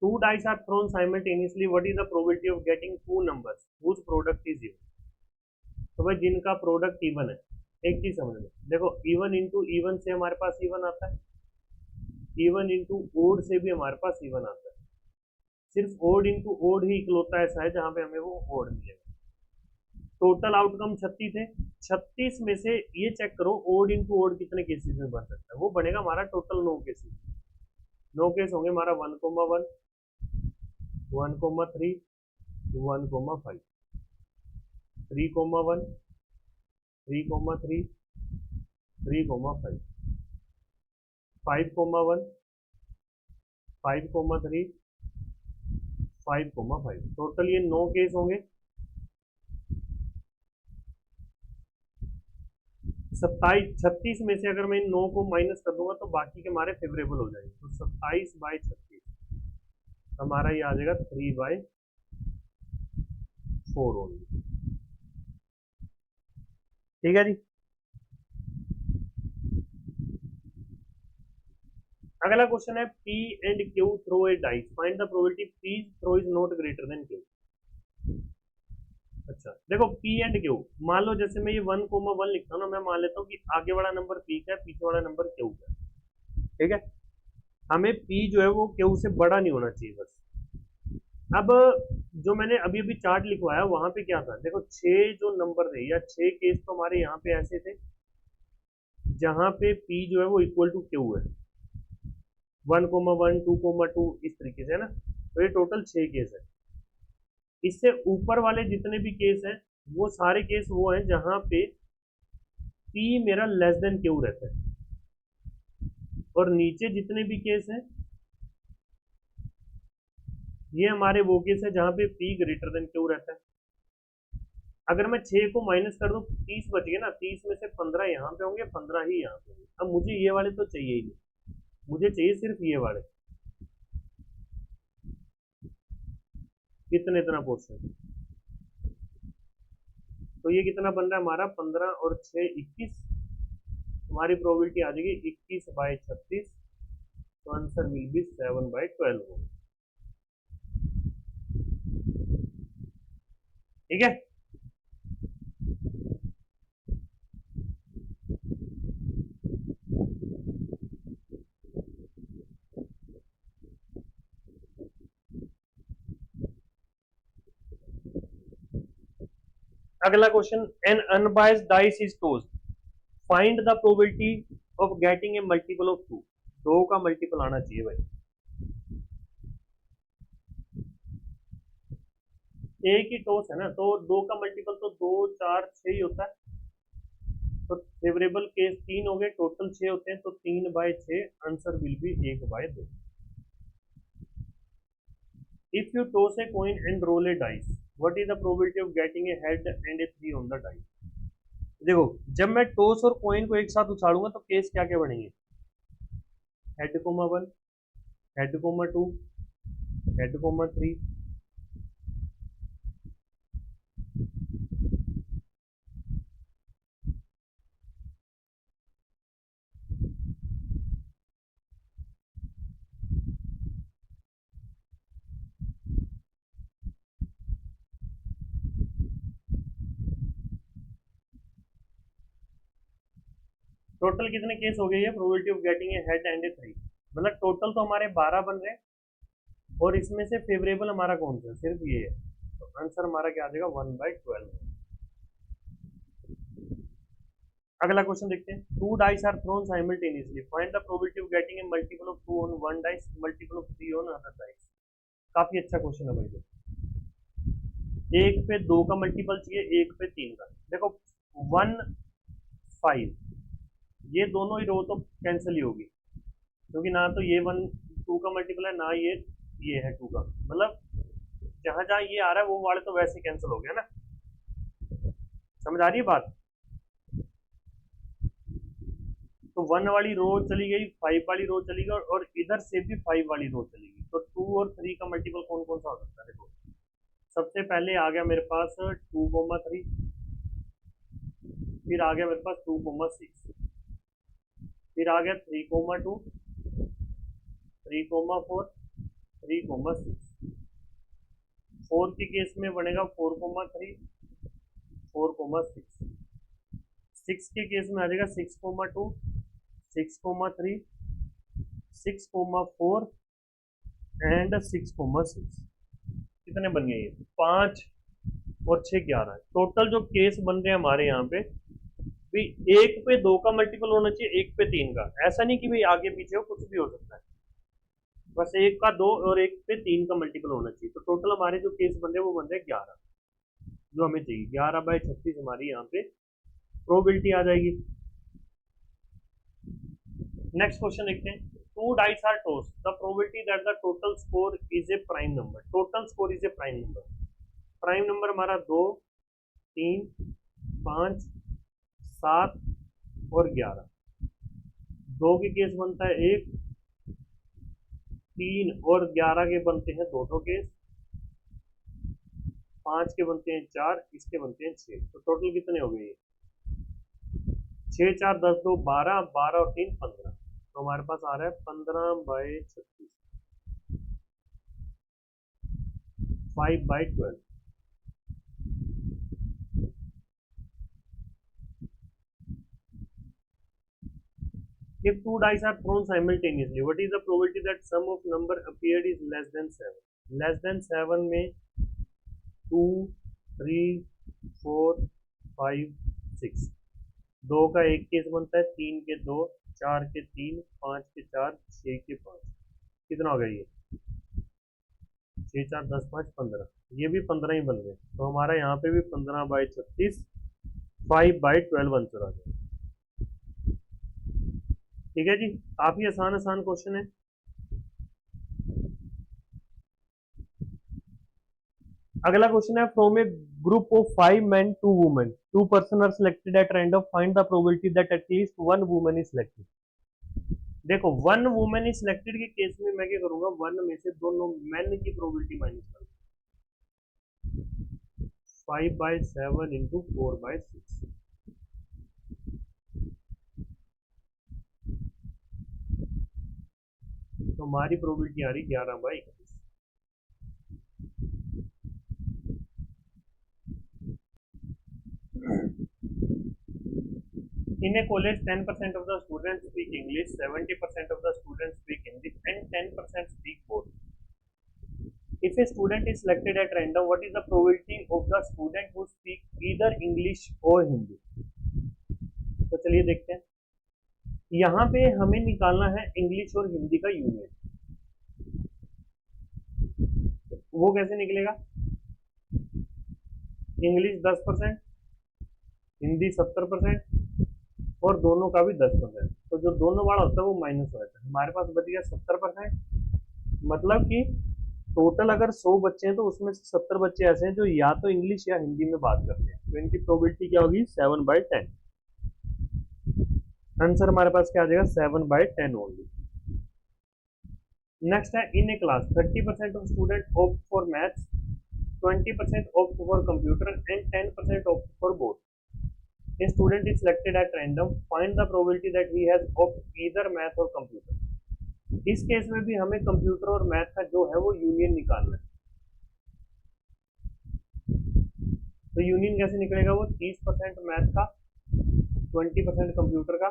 Two dice are thrown simultaneously. What is the probability of getting two numbers whose product is even? तो भाई जिनका प्रोडक्ट इवन है, एक चीज समझ लो, देखो इवन इंटू इवन से हमारे पास इवन आता है, इवन इंटू ओड से भी हमारे पास इवन आता है। सिर्फ ओड इंटू ओड ही इकलौता ऐसा है जहां पे हमें वो ओड मिलेगा। टोटल आउटकम 36 है, 36 में से ये चेक करो ओड इंटू ओड कितने केसेस में बन सकता है, वो बनेगा हमारा टोटल 9 केसेस। 9 केस होंगे हमारा 1,1, 1,3, 1,5, 3,1, 3,3, 3,5, 5,1, 5,3, 5,5। टोटल ये 9 केस होंगे। 36 में से अगर मैं इन 9 को माइनस कर दूंगा तो बाकी के हमारे फेवरेबल हो जाएंगे। तो 27/36 हमारा ये आ जाएगा 3/4 ओनली। ठीक है जी। अगला क्वेश्चन है P and Q throw a dice, find the probability P's throw is not greater than Q। अच्छा देखो P and Q, मान लो जैसे मैं ये 1,1 लिखता हूँ ना, मैं मान लेता हूँ कि आगे वाला नंबर P का है, पीछे वाला नंबर Q का है। ठीक है, हमें P जो है वो Q से बड़ा नहीं होना चाहिए बस। अब जो मैंने अभी अभी चार्ट लिखवाया वहां पे क्या था, देखो 6 जो नंबर थे या 6 केस तो हमारे यहाँ पे ऐसे थे जहां पे P जो है वो इक्वल टू Q है, 1,1, 2,2 इस तरीके से है ना। तो ये टोटल 6 केस है। इससे ऊपर वाले जितने भी केस हैं वो सारे केस वो हैं जहां पे P मेरा लेस देन Q रहता है, और नीचे जितने भी केस हैं ये हमारे वो केस है जहां पे P ग्रेटर देन Q रहता है। अगर मैं 6 को माइनस कर दूं 30 बच गए ना, 30 में से 15 यहाँ पे होंगे, 15 ही यहाँ पे होंगे। अब मुझे ये वाले तो चाहिए ही नहीं, मुझे चाहिए सिर्फ ये वाले, इतना इतना पोर्शन। तो ये कितना बन रहा है हमारा, 15 और 6 21, हमारी प्रोबेबिलिटी आ जाएगी 21/36। तो आंसर विल बी 7/12। ठीक है। अगला question, an unbiased dice is tossed, find the probability of getting a multiple of 2। 2 का मल्टीपल आना चाहिए भाई। एक ही टॉस है ना, तो 2 का मल्टीपल तो 2, 4, 6 ही होता है। तो फेवरेबल केस 3 हो गए, टोटल 6 होते हैं, तो 3/6, answer will be 1/2। If you toss a coin and roll a dice, what is the probability of getting a head and a 3 on the dice? देखो, जब मैं टॉस और कॉइन को एक साथ उछालूंगा तो केस क्या क्या बनेंगे? Head comma 1, head comma 2, head comma 3। Total कितने केस हो गए? ये probability of getting a head and a 3, मतलब टोटल तो हमारे 12 बन रहे हैं, और इसमें से फेवरेबल हमारा कौन सा? सिर्फ ये है, तो आंसर हमारा क्या आ जाएगा? 1/12। अगला क्वेश्चन देखते हैं। 2 dice are thrown simultaneously, find the probability of getting a multiple of 2 on one dice, multiple of 3 on other dice. काफी अच्छा क्वेश्चन है भाई। एक पे 2 का मल्टीपल चाहिए, एक पे 3 का। देखो 1 5, ये दोनों ही रो तो कैंसिल ही होगी, क्योंकि ना तो ये 1 2 का मल्टीपल है, ना ये है 2 का, मतलब जहां जहां ये आ रहा है वो वाले तो वैसे कैंसिल हो गया ना। समझ आ रही है बात? तो 1 वाली रो चली गई, 5 वाली रो चली गई, और इधर से भी 5 वाली रो चली गई। तो 2 और 3 का मल्टीपल कौन कौन सा हो सकता है? देखो, सबसे पहले आ गया मेरे पास 2,3, फिर आ गया मेरे पास 2,6, फिर आ गया 3,2, 3,4, 3,6। 4 के केस में बनेगा 4,3, 4,6। 6 के केस में आ जाएगा 6,2, 6,3, 6,4 एंड 6,6। कितने बन गए? ये 5 और 6 11। टोटल जो केस बन रहे हैं हमारे यहाँ पे भी, एक पे 2 का मल्टीपल होना चाहिए, एक पे 3 का। ऐसा नहीं कि भाई आगे पीछे हो, कुछ भी हो सकता है, बस एक का 2 और एक पे 3 का मल्टीपल होना चाहिए। तो टोटल हमारे जो केस बन रहे हैं वो बन रहे हैं 11, जो हमें चाहिए। 11/36 हमारी यहाँ पे प्रोबेबिलिटी आ जाएगी। नेक्स्ट क्वेश्चन देखते हैं। 2 dice are toss, the probability that the total score is a prime number. Total score is a prime number. Prime number हमारा 2, 3, 5, 7 और 11। 2 के केस बनता है 1, 3 और 11 के बनते हैं 2 केस, 5 के बनते हैं 4, इसके बनते हैं 6। तो टोटल कितने हो गए? 6 4 10 2 12, 12 और 3 15। तो हमारे पास आ रहा है 15/36, 5/12। If 2 dice are thrown simultaneously, what is the probability that sum of number appeared is less than 7? Less than 7 में 2, 3, 4, 5, 6। 2 का एक केस बनता है, 3 के 2, 4 के 3, 5 के 4, 6 के 5। कितना हो गया ये? 6 4 10 5 15। ये भी 15 ही बन गए। तो हमारा यहाँ पे भी 15/36, 5/12 आंसर आ गया। ठीक है जी, काफी आसान आसान क्वेश्चन है। अगला क्वेश्चन है। From A group of 5 men 2 women, 2 person are selected at random, find the probability that at least 1 woman is selected। देखो 1 वुमेन इज सिलेक्टेड के केस में मैं क्या करूंगा? 1 में से दोनों मैन की प्रोबेबिलिटी माइनस करूंगा। 5/7 इंटू 4/6। तो हमारी प्रोबेबिलिटी आ रही 11/21। In a college, 10% of the students speak English, 70% of the students speak Hindi, and 10% speak both. If a student is selected at random, what is the probability of the student who speak either English or Hindi? तो चलिए देखते हैं। यहाँ पे हमें निकालना है English और हिंदी का यूनियन। वो कैसे निकलेगा? इंग्लिश 10%, हिंदी 70%, और दोनों का भी 10%, तो जो दोनों वाला होता है वो माइनस हो जाता है। हमारे पास बच गया 70%। मतलब कि टोटल अगर 100 बच्चे हैं तो उसमें से 70 बच्चे ऐसे हैं जो या तो इंग्लिश या हिंदी में बात करते हैं, तो इनकी प्रोबेबिलिटी क्या होगी 7/10। आंसर हमारे पास क्या आ जाएगा 7/10 ओनली। नेक्स्ट है in a class 30% of student opt for maths, 20% opt for computer and 10% opt for both. A student is selected at random. Find the probability that he has opt either math or computer. इस case में भी हमें computer और math का जो है वो union निकालना है। तो यूनियन कैसे निकलेगा, वो 30% मैथ का, 20% कंप्यूटर का,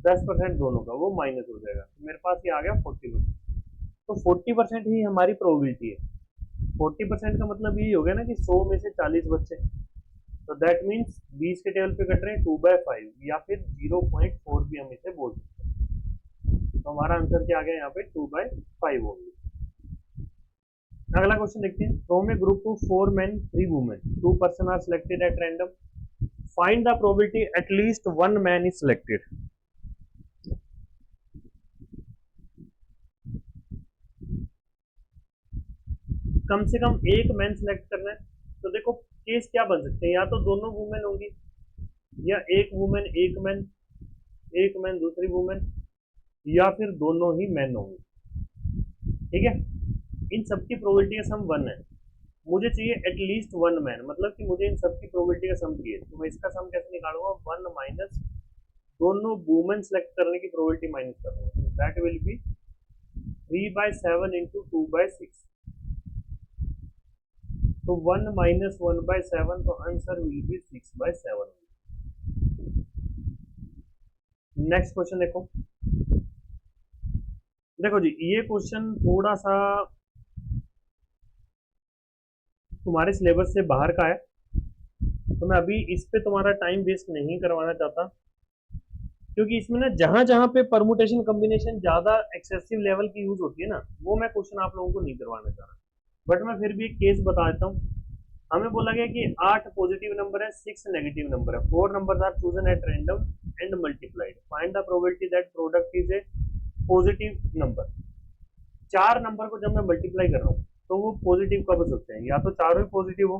10% दोनों का, वो माइनस हो जाएगा। तो मेरे पास ये आ गया 40%। तो 40% ही हमारी प्रोबेबिलिटी है। 40% का मतलब ये हो गया ना कि 100 में से 40 बच्चे, तो दैट मीन्स 20 के टेबल पे कट रहे हैं 2/5 या फिर 0.4 भी हम इसे बोल सकते हैं। तो हमारा आंसर क्या आ गया यहाँ पे 2/5 होंगे। अगला क्वेश्चन देखते हैं। From A group of 4 men 3 women, 2 person are selected at random. Find the probability at least 1 man is selected. कम से कम एक मैन सिलेक्ट करना है। तो देखो केस क्या बन सकते हैं, या तो दोनों वुमेन होंगी, या एक वुमेन एक मैन, एक मैन दूसरी वुमेन, या फिर दोनों ही मैन होंगे। ठीक है, इन सबकी प्रोबेबिलिटी का सम 1 है। मुझे चाहिए एटलीस्ट 1 मैन, मतलब कि मुझे इन सबकी प्रोबेबिलिटी का सम चाहिए। तो मैं इसका सम कैसे निकालूंगा, 1 माइनस दोनों वुमेन सेलेक्ट करने की प्रोबेबिलिटी माइनस करूंगा, दैट विल बी 3/7 इंटू 2/6। तो 1 माइनस 1/7, तो answer will B 6/7। Next question देखो। देखो जी, ये क्वेश्चन थोड़ा सा तुम्हारे सिलेबस से बाहर का है, तो मैं अभी इस पे तुम्हारा टाइम वेस्ट नहीं करवाना चाहता, क्योंकि इसमें ना जहां जहां पे परमुटेशन कॉम्बिनेशन ज्यादा एक्सेसिव लेवल की यूज होती है ना, वो मैं क्वेश्चन आप लोगों को नहीं करवाना चाह रहा। बट मैं फिर भी एक केस बता देता हूँ। हमें बोला गया कि 8 पॉजिटिव नंबर है, 6 नेगेटिव नंबर है, 4 numbers are chosen at random and multiplied, find the probability that product is a positive number. 4 number को जब मैं मल्टीप्लाई कर रहा हूँ तो वो पॉजिटिव कब हो सकते हैं, या तो चारों ही पॉजिटिव हो,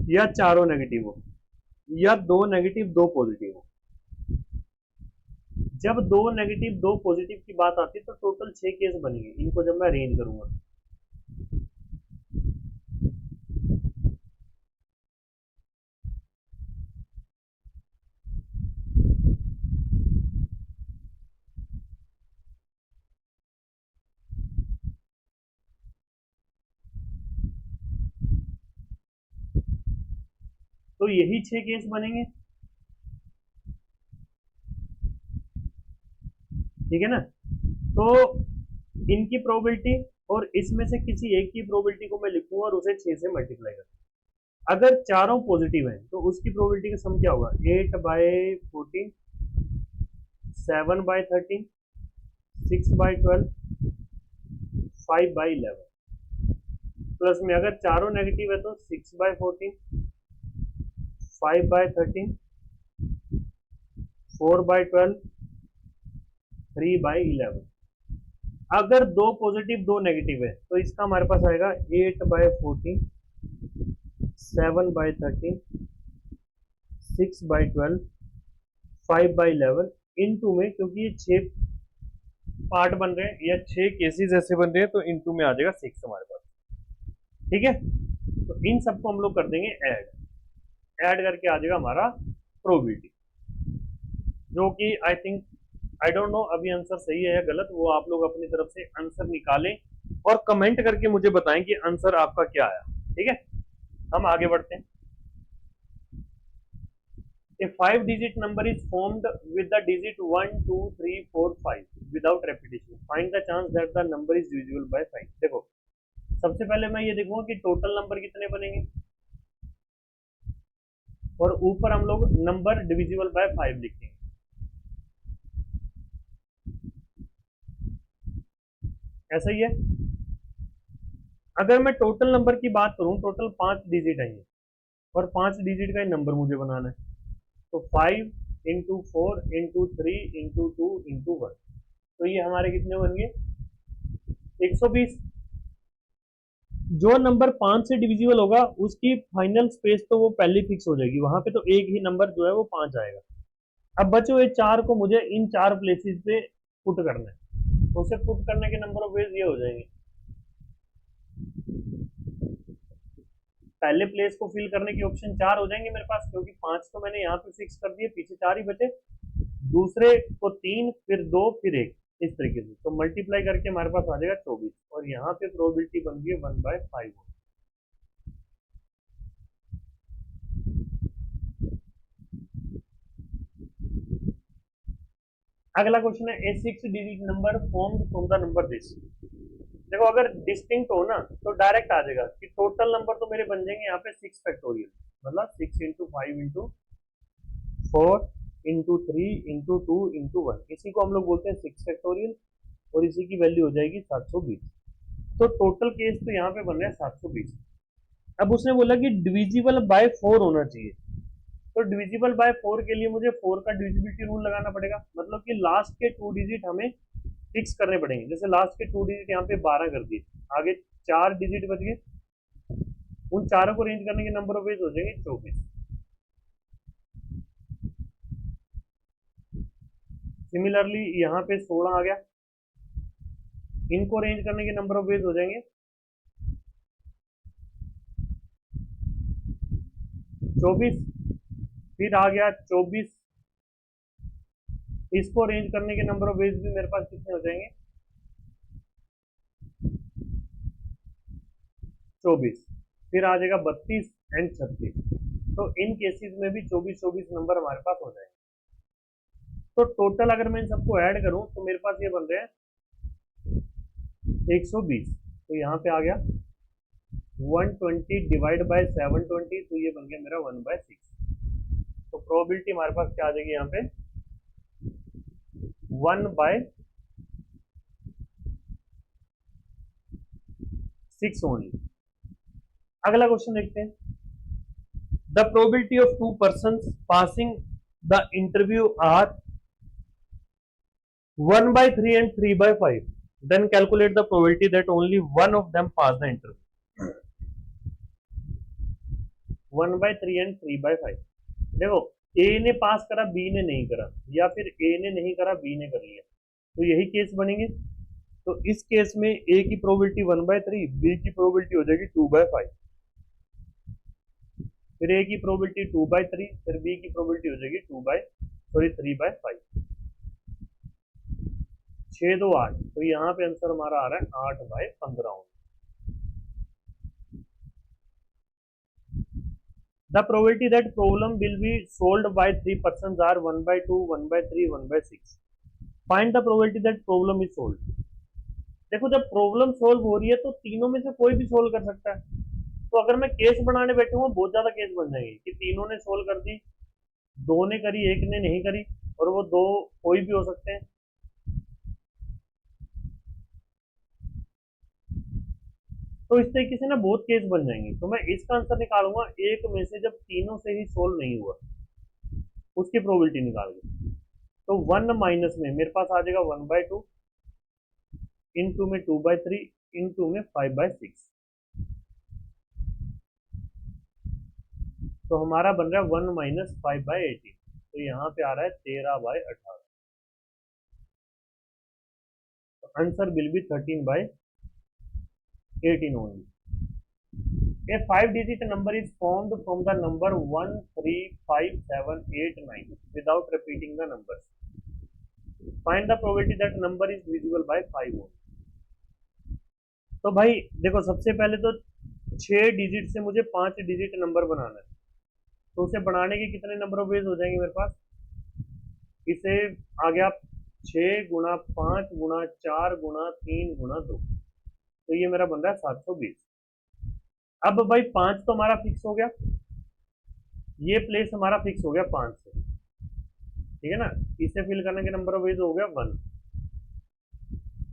या चारों नेगेटिव हो, या 2 नेगेटिव 2 पॉजिटिव हो। जब 2 नेगेटिव 2 पॉजिटिव की बात आती है तो टोटल 6 केस बनेंगे, इनको जब मैं अरेंज करूंगा। तो यही 6 केस बनेंगे, ठीक है ना। तो इनकी प्रोबेबिलिटी और इसमें से किसी एक की प्रोबेबिलिटी को मैं लिखूंगा और उसे 6 से मल्टीप्लाई करूंगा। अगर चारों पॉजिटिव हैं तो उसकी प्रोबेबिलिटी का सम क्या होगा, 8/14, 7/13, 6/12, 5/11। प्लस में अगर चारों नेगेटिव है तो 6/14, 5/13, 4/12, 3/11। अगर 2 पॉजिटिव 2 नेगेटिव है तो इसका हमारे पास आएगा 8/14, 7/13, 6/12, 5/11 इनटू में, क्योंकि ये 6 पार्ट बन रहे हैं या 6 केसेस ऐसे बन रहे हैं, तो इनटू में आ जाएगा 6 हमारे पास। ठीक है, तो इन सबको हम लोग कर देंगे ऐड करके आ जाएगा हमारा प्रोबेबिलिटी, जो कि I think, I don't know अभी आंसर सही है या गलत, वो आप लोग अपनी तरफ से आंसर निकालें और कमेंट करके मुझे बताएं कि आंसर आपका क्या आया। ठीक है, हम आगे बढ़ते हैं। A 5-digit number is formed with the digit 1, 2, 3, 4, 5 without repetition. Find the chance that the number is divisible by 5. देखो, सबसे पहले मैं ये देखूंगा कि टोटल नंबर कितने बनेंगे, और ऊपर हम लोग नंबर डिविजिबल बाय 5 लिखेंगे। ऐसा ही है। अगर मैं टोटल नंबर की बात करूं, टोटल 5 डिजिट है, और 5 डिजिट का ही नंबर मुझे बनाना है, तो 5 × 4 × 3 × 2 × 1, तो ये हमारे कितने बन गए 120। जो नंबर 5 से डिविजिबल होगा उसकी फाइनल स्पेस तो वो पहले फिक्स हो जाएगी, वहां पे तो एक ही नंबर जो है वो 5 आएगा। अब बचे हुए 4 को मुझे इन 4 प्लेसेस पे पुट करना है, तो उसे पुट करने के नंबर ऑफ वेज ये हो जाएंगे। पहले प्लेस को फिल करने की ऑप्शन 4 हो जाएंगे मेरे पास, क्योंकि 5 तो मैंने यहाँ पे फिक्स कर दिए, पीछे 4 ही बचे। दूसरे को 3, फिर 2, फिर 1, इस तरीके से तो मल्टीप्लाई करके हमारे पास आ जाएगा 24, और यहाँ पे प्रोबेबिलिटी बन गई 1/5। अगला क्वेश्चन है ए 6 digit number formed from the number this. देखो अगर डिस्टिंक्ट हो ना तो डायरेक्ट आ जाएगा कि टोटल नंबर तो मेरे बन जाएंगे यहाँ पे 6 फैक्टोरियल, मतलब 6 × 5 × 4 × 3 × 2 × 1, इसी को हम लोग बोलते हैं 6 फैक्टोरियल, और इसी की वैल्यू हो जाएगी 720। तो टोटल केस तो यहाँ पे बन रहा है 720। अब उसने बोला कि डिविजिबल बाय 4 होना चाहिए, तो डिविजिबल बाय 4 के लिए मुझे 4 का डिविजिबिलिटी रूल लगाना पड़ेगा, मतलब कि लास्ट के 2 डिजिट हमें फिक्स करने पड़ेंगे। जैसे लास्ट के 2 डिजिट यहाँ पे 12 कर दिए, आगे 4 डिजिट बच गए, उन चारों को रेंज करने के नंबर ऑफ वेज हो जाएंगे 24। सिमिलरली यहाँ पे 16 आ गया, इनको रेंज करने के नंबर ऑफ वेज हो जाएंगे 24। फिर आ गया 24, इसको रेंज करने के नंबर ऑफ वेज भी मेरे पास कितने हो जाएंगे 24। फिर आ जाएगा 32 एंड 36, तो इन केसेस में भी 24 नंबर हमारे पास हो जाएंगे। तो टोटल अगर मैं इन सबको ऐड करूं तो मेरे पास ये बन रहे हैं 120। तो यहाँ पे आ गया 120 डिवाइड बाय 720, तो ये बन गया मेरा 1/6। तो प्रोबेबिलिटी हमारे पास क्या आ जाएगी यहाँ पे 1/6 ओनली। अगला क्वेश्चन देखते हैं। The probability of 2 persons passing the interview are 1/3 and 3/5, then calculate the probability that only one of them pass the interview। 1/3 and 3/5, देखो ए ने पास करा बी ने नहीं करा, या फिर ए ने नहीं करा बी ने कर लिया, तो यही केस बनेंगे। तो इस केस में ए की प्रोबेबिलिटी 1/3, बी की प्रोबेबिलिटी हो जाएगी 2/5, फिर ए की प्रोबेबिलिटी 2/3, फिर बी की प्रोबेबिलिटी हो जाएगी 3/5। 6 2 8, तो यहाँ पे आंसर हमारा आ रहा है 8/15। The probability that problem will be solved by 3 persons are 1/2, 1/3, 1/6। Find the probability that problem is solved। देखो जब प्रॉब्लम सोल्व हो रही है तो तीनों में से कोई भी सोल्व कर सकता है, तो अगर मैं केस बनाने बैठूंगा बहुत ज्यादा केस बन जाएंगे कि तीनों ने सोल्व कर दी, दो ने करी एक ने नहीं करी, और वो दो कोई भी हो सकते हैं। तो इस तरीके से ना बहुत केस बन जाएंगे, तो मैं इसका आंसर निकालूंगा एक में से जब तीनों से ही सोल्व नहीं हुआ उसकी प्रोबेबिलिटी निकाल के। तो 1 माइनस में मेरे पास आ जाएगा 1/2, इनटू में 2/3, इनटू में 5/6, तो हमारा बन रहा है 1 माइनस 5/18, तो यहाँ पे आ रहा है 13/18। तो answer will B 13/18 only। A 5-digit number is formed from the number 1, 3, 5, 7, 8, 9 without repeating the numbers। Find the probability that number is divisible by 5 only। तो भाई देखो सबसे पहले तो 6 डिजिट से मुझे 5 डिजिट नंबर बनाना है, तो उसे बनाने के कितने नंबर ऑफ वेज हो जाएंगे मेरे पास। इसे आ गया 6 × 5 × 4 × 3 × 2, तो ये मेरा बन रहा है 720। अब भाई 5 तो हमारा फिक्स हो गया, ये प्लेस हमारा फिक्स हो गया 5 से, ठीक है ना। इसे फिल करने के नंबर ऑफ वेज हो गया 1।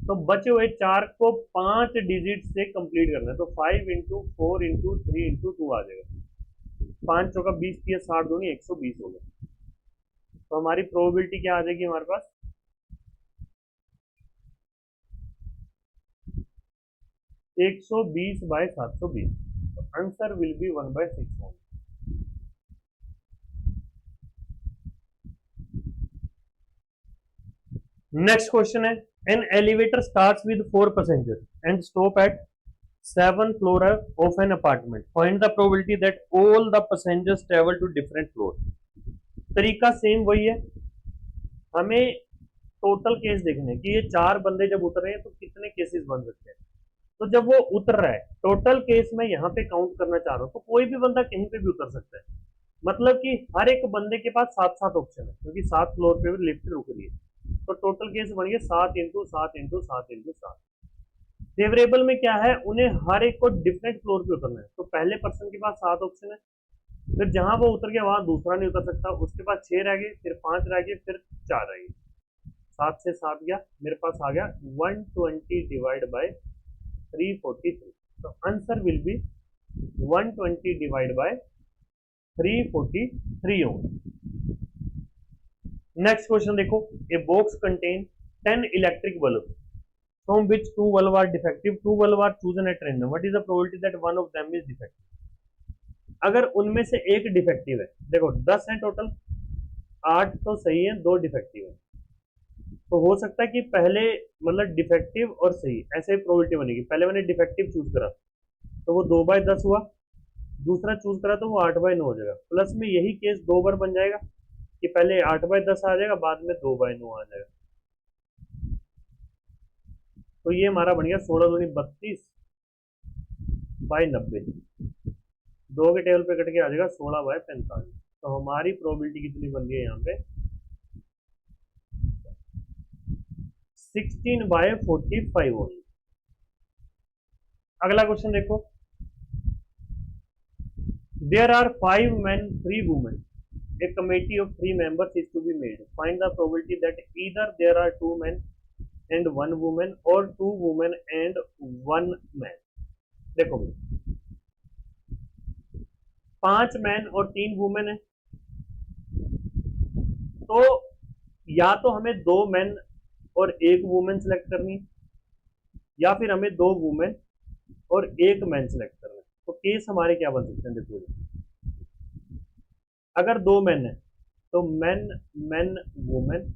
तो बचे हुए 4 को 5 डिजिट से कंप्लीट करना है, तो 5 × 4 × 3 × 2 आ जाएगा। 5 चौका 20, 30, 60 दूनी 120 हो गया। तो हमारी प्रोबेबिलिटी क्या आ जाएगी हमारे पास, 120/720। तो answer will be 1/6। Next question है, an elevator starts with 4 passengers and stop at 7th floor of an apartment. Find the probability that all the passengers travel to different floors. तरीका सेम वही है, हमें टोटल केस देखने हैं कि ये 4 बंदे जब उतर रहे हैं तो कितने केसेस बन सकते हैं। तो जब वो उतर रहा है, टोटल केस में यहाँ पे काउंट करना चाह रहा हूँ, तो कोई भी बंदा कहीं पे भी उतर सकता है। मतलब कि हर एक बंदे के पास 7-7 ऑप्शन है, क्योंकि 7 फ्लोर पे भी लिफ्ट रुक रही है। तो टोटल केस बन गया 7 × 7 × 7 × 7। फेवरेबल में क्या है, उन्हें हर एक को डिफरेंट फ्लोर पे उतरना है। तो पहले पर्सन के पास 7 ऑप्शन है, फिर जहां वो उतर गया वहां दूसरा नहीं उतर सकता, उसके बाद 6 रह गए, फिर 5 रह गए, फिर 4 रह गए। 7 से 7 गया, मेरे पास आ गया 120/343। तो answer will be 120/343 only. Next question देखो, a box contain 10 electric bulb from which 2 bulb are defective, 2 bulb are chosen at random. What is the probability that one of them is defective? अगर उनमें से एक defective है, देखो 10 है total, 8 तो सही है, 2 डिफेक्टिव है, तो हो सकता है कि पहले मतलब डिफेक्टिव और सही ऐसे प्रोबेबिलिटी बनेगी। पहले मैंने डिफेक्टिव चूज करा तो वो 2/10 हुआ, दूसरा चूज करा तो वो 8/9 हो जाएगा। प्लस में यही केस 2 बार बन जाएगा कि पहले 8/10 आ जाएगा, बाद में 2/9 आ जाएगा। तो ये हमारा बन गया 16 दूनी 32/90। 2 के टेबल पे कट के आ जाएगा 16/45। तो हमारी प्रोबेबिलिटी कितनी बन गई यहाँ पे, 16/45 होगी। अगला क्वेश्चन देखो, there are 5 men 3 women, a committee of 3 members is to be made. Find the probability that either there are 2 men and 1 woman or 2 women and 1 man. देखो भाई, 5 मैन और 3 वुमेन है, तो या तो हमें 2 मैन और 1 वुमेन सेलेक्ट करनी है, या फिर हमें 2 वुमेन और 1 मैन सेलेक्ट करना है। तो केस हमारे क्या बन सकते हैं, देखो अगर 2 मैन है तो man man women,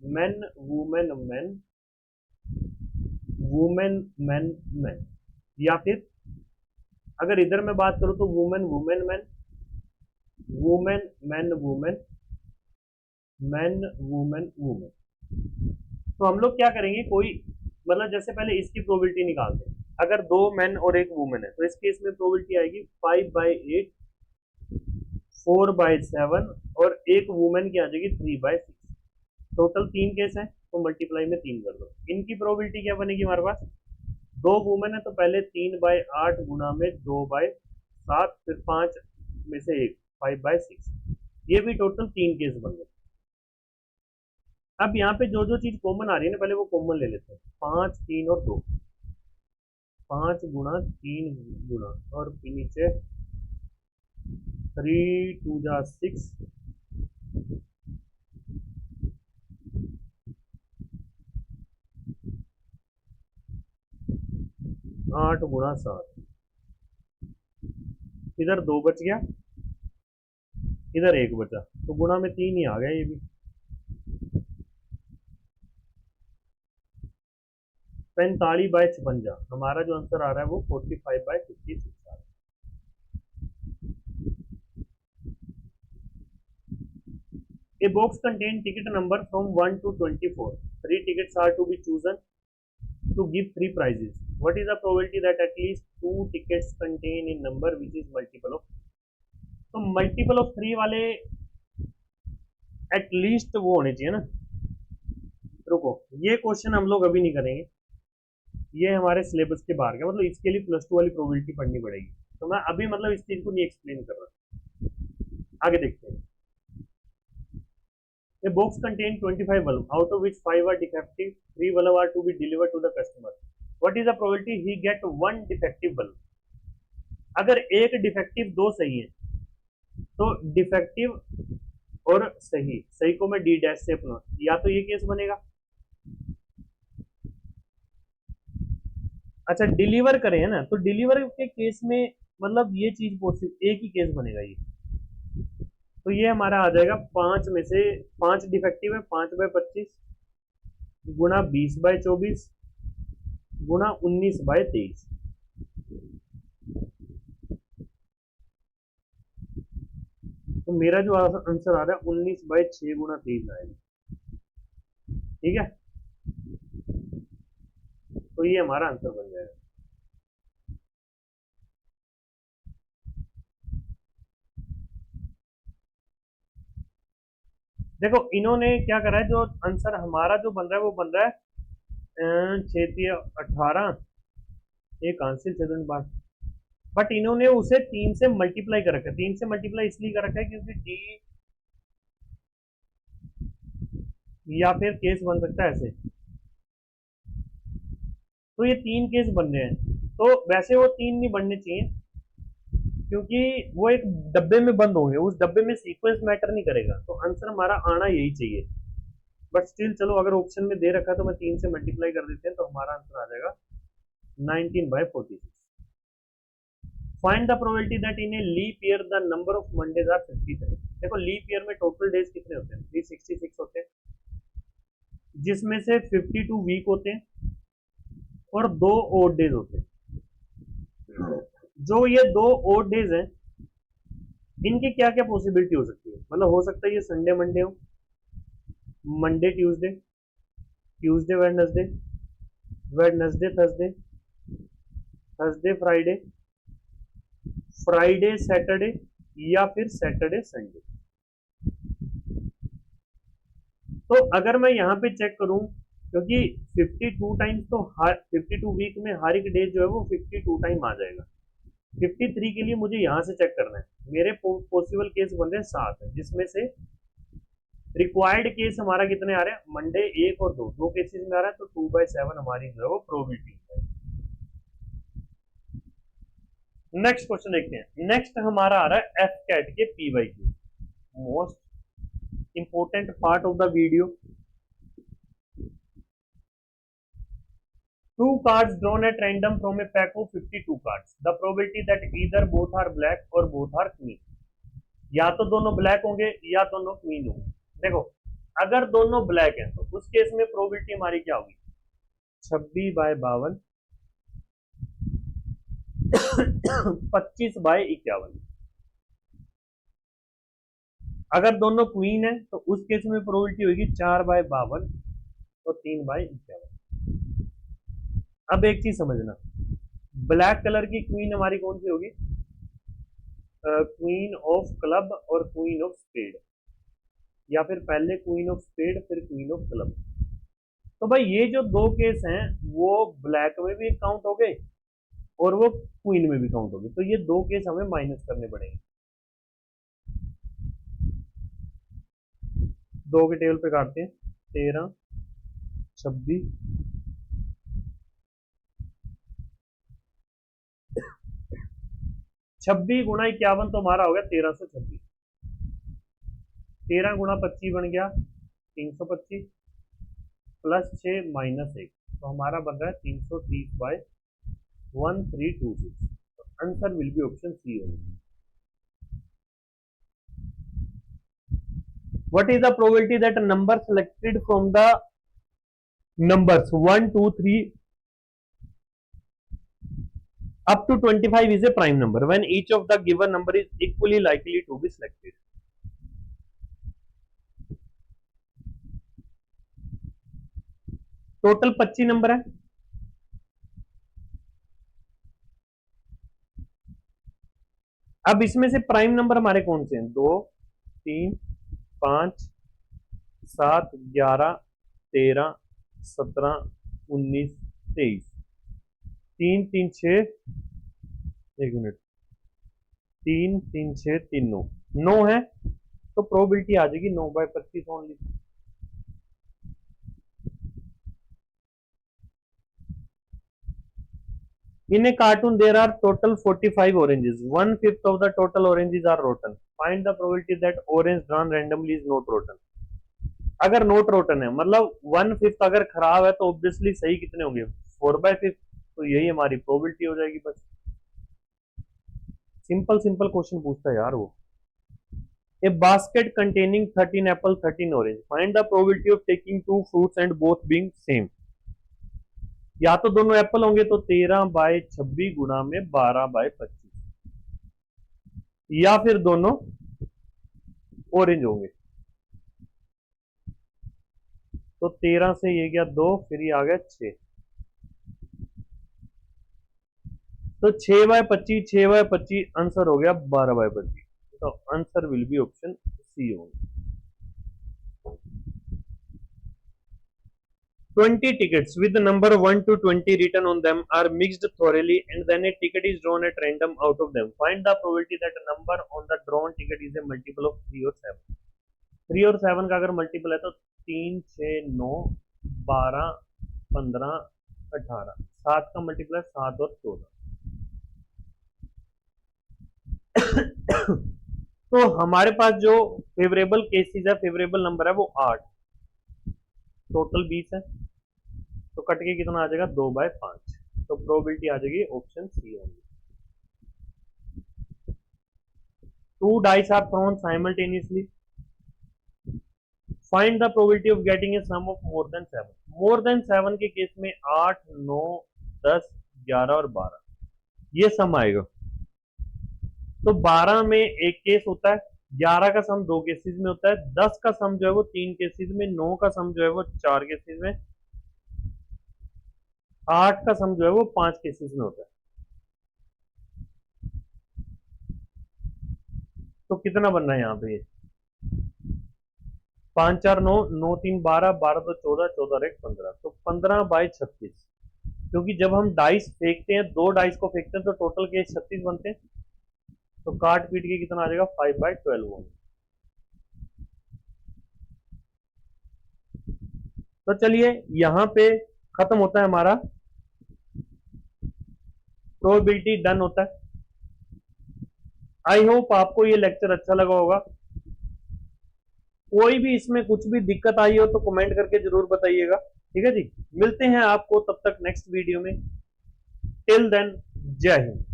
man women man, women man man, या फिर अगर इधर मैं बात करूं तो women women man, women man women, man women women. तो हम लोग क्या करेंगे, कोई मतलब जैसे पहले इसकी प्रोबेबिलिटी निकालते हैं। अगर 2 मैन और 1 वुमेन है तो इस केस में प्रोबेबिलिटी आएगी 5/8, 4/7 और 1 वुमेन की आ जाएगी 3/6। टोटल 3 केस है तो मल्टीप्लाई में 3 कर दो। इनकी प्रोबेबिलिटी क्या बनेगी हमारे पास, 2 वुमेन है तो पहले 3/8 गुना में 2/7, फिर 5 में से 1 5/6। ये भी टोटल 3 केस बन गए। अब यहाँ पे जो जो चीज कॉमन आ रही है ना, पहले वो कॉमन ले लेते हैं। 5, 3 और 2, 5 गुना 3 गुना और नीचे 3 2 जा 6, 8 गुना 7, इधर 2 बच गया, इधर 1 बचा, तो गुना में 3 ही आ गया ये भी। 45/56 हमारा जो आंसर आ रहा है वो 45/56 आ रहा है। A box contain ticket number from 1 to 24. 3 tickets are to be chosen to give 3 prizes. What is the probability that at least 2 tickets contain a number which is multiple of? तो multiple of 3 वाले at least वो होने चाहिए ना। रुको, ये question हम लोग अभी नहीं करेंगे, ये हमारे सिलेबस के बाहर का, मतलब इसके लिए +2 वाली प्रोबेबिलिटी पढ़नी पड़ेगी। तो मैं अभी मतलब इस चीज को नहीं एक्सप्लेन कर रहा। आगे देखते हैं। A box contains 25 bulbs, out of which 5 are defective, 3 bulbs are to be delivered to the customer. What is the probability he get 1 defective bulb? अगर एक डिफेक्टिव 2 सही है तो डिफेक्टिव और सही, सही को मैं डी डैश से अपना, या तो ये केस बनेगा। अच्छा डिलीवर करें है ना, तो डिलीवर के केस में मतलब ये चीज पॉसिबल, एक ही केस बनेगा ये। तो ये हमारा आ जाएगा 5 में से 5 डिफेक्टिव है, 5/25 गुणा 20/24 गुणा 19/23। तो मेरा जो आंसर आ रहा है 19/6 गुणा 23 आएगा। ठीक है, तो ये हमारा आंसर बन जाएगा। देखो इन्होंने क्या करा है, जो आंसर हमारा जो बन रहा है वो बन रहा है 6×3 = 18, एक आंसर 7 बार, बट इन्होंने उसे 3 से मल्टीप्लाई कर रखा है। 3 से मल्टीप्लाई इसलिए कर रखा है क्योंकि डी, या फिर केस बन सकता है ऐसे। तो ये 3 केस बन रहे हैं, तो वैसे वो 3 नहीं बनने चाहिए क्योंकि वो एक डब्बे में बंद होंगे, उस डब्बे में सीक्वेंस मैटर नहीं करेगा, तो आंसर हमारा आना यही चाहिए। बट स्टिल चलो, अगर ऑप्शन में दे रखा है तो मैं 3 से मल्टीप्लाई कर देते हैं, तो हमारा आंसर आ जाएगा 19/46। Find the probability that in a leap year the number of Mondays are 53। देखो लीप ईयर में टोटल डेज कितने होते हैं, 366 होते हैं, जिसमें से 52 वीक होते हैं और 2 ओड डेज होते हैं। जो ये 2 ओड डेज हैं, इनकी क्या क्या पॉसिबिलिटी हो सकती है, मतलब हो सकता है ये संडे मंडे हो, Monday Tuesday, Tuesday Wednesday, Wednesday Thursday, Thursday Friday, Friday Saturday, या फिर सैटरडे संडे। तो अगर मैं यहाँ पे चेक करूं, क्योंकि 52 टाइम्स तो 52 वीक में हर एक डे जो है वो 52 टाइम आ जाएगा। 53 के लिए मुझे यहाँ से चेक करना है, मेरे पॉसिबल केस बन रहे हैं 7, जिसमें से रिक्वायर्ड केस हमारा कितने आ रहे हैं, मंडे 1 और 2, 2 केसेस में आ रहा है, तो 2/7 हमारी जो है वो प्रोबेबिलिटी है। नेक्स्ट क्वेश्चन देखते हैं। नेक्स्ट हमारा आ रहा है एफ कैट के PYQ, most important part of the video. Two cards drawn at random from a pack of 52 cards. The probability that either both are black or both are queen. या तो दोनों black होंगे या दोनों queen होंगे। देखो अगर दोनों ब्लैक हैं तो उस केस में प्रोबेबिलिटी हमारी क्या होगी, 26/52 25/51। अगर दोनों क्वीन है तो उस केस में प्रोबेबिलिटी होगी 4/52 और 3/51। अब एक चीज समझना, ब्लैक कलर की क्वीन हमारी कौन सी होगी, क्वीन ऑफ क्लब और क्वीन ऑफ स्पेड, या फिर पहले क्वीन ऑफ स्पेड फिर क्वीन ऑफ क्लब। तो भाई ये जो 2 केस हैं वो ब्लैक में भी काउंट हो गए और वो क्वीन में भी काउंट हो गए, तो ये 2 केस हमें माइनस करने पड़ेंगे। 2 के टेबल पे काटते हैं, 13 26 26 गुणा 51 तो हमारा हो गया 1326, 13 गुणा 25 बन गया 325 प्लस 6 माइनस 1, तो हमारा बन रहा है 330/1326। तो answer will be option C होगी। What is the probability that a number selected from the numbers 1 2 3 up to 25 is a prime number when each of the given number is equally likely to be selected? Total 25 number है, अब इसमें से prime number हमारे कौन से हैं, 2 3 5 7 11 13 17 19 23, 3 3 6, एक minute, 3 3 6 3 9, 9 है, तो प्रोबेबिलिटी आ जाएगी 9/25 only. In a cartoon there are total 45 oranges, 1/5 of the total oranges are rotten. Find the probability that orange drawn randomly is not rotten. अगर नॉट रोटन है मतलब 1/5 अगर खराब है तो ऑब्वियसली सही कितने होंगे, 4/5, तो यही हमारी प्रोबेबिलिटी हो जाएगी बस। सिंपल सिंपल क्वेश्चन पूछता है यार वो। A basket containing 13 apple, 13 orange. Find the probability of taking two fruits and both being same. या तो दोनों एप्पल होंगे तो 13/26 गुणा में 12/25, या फिर दोनों ऑरेंज होंगे तो 13 से ये गया 2, फिर ये आ गया 6, तो 6/25, 6/25 आंसर हो गया 12/25। तो answer will be option C होगा। 20 tickets with the number 1 to 20 written on them are mixed thoroughly and then a ticket is drawn at random out of them. Find the probability that a number on the drawn ticket is a multiple of 3 or 7. 3 और 7 का अगर multiple है तो 3, 6, 9, 12, 15, 18, 7 का multiple है 7 और 14। तो हमारे पास जो फेवरेबल केसेस है, फेवरेबल नंबर है वो 8, टोटल 20 है, तो कट के कितना आ जाएगा 2/5, तो प्रोबेबिलिटी आ जाएगी ऑप्शन सी होगी। 2 dice are thrown simultaneously. Find the probability of getting a sum of more than 7. More than 7 के केस में 8, 9, 10, 11 और 12 ये सम आएगा। तो 12 में एक केस होता है, 11 का सम 2 केसेस में होता है, 10 का सम जो है वो 3 केसेस में, 9 का सम जो है वो 4 केसेस में, 8 का सम जो है वो 5 केसेस में होता है। तो कितना बन रहा है यहाँ पे, ये 5, 4, 9, 9, 3, 12, 12 तो 14, 14 1, 15, तो 15/36। क्योंकि जब हम डाइस फेंकते हैं, 2 डाइस को फेंकते हैं तो टोटल के 36 बनते हैं, तो काट पीट के कितना आ जाएगा 5/12 होगा। तो चलिए यहाँ पे खत्म होता है हमारा, प्रोबेबिलिटी डन होता है। आई होप आपको ये लेक्चर अच्छा लगा होगा। कोई भी इसमें कुछ भी दिक्कत आई हो तो कमेंट करके जरूर बताइएगा, ठीक है जी। मिलते हैं आपको तब तक नेक्स्ट वीडियो में। टिल देन जय हिंद।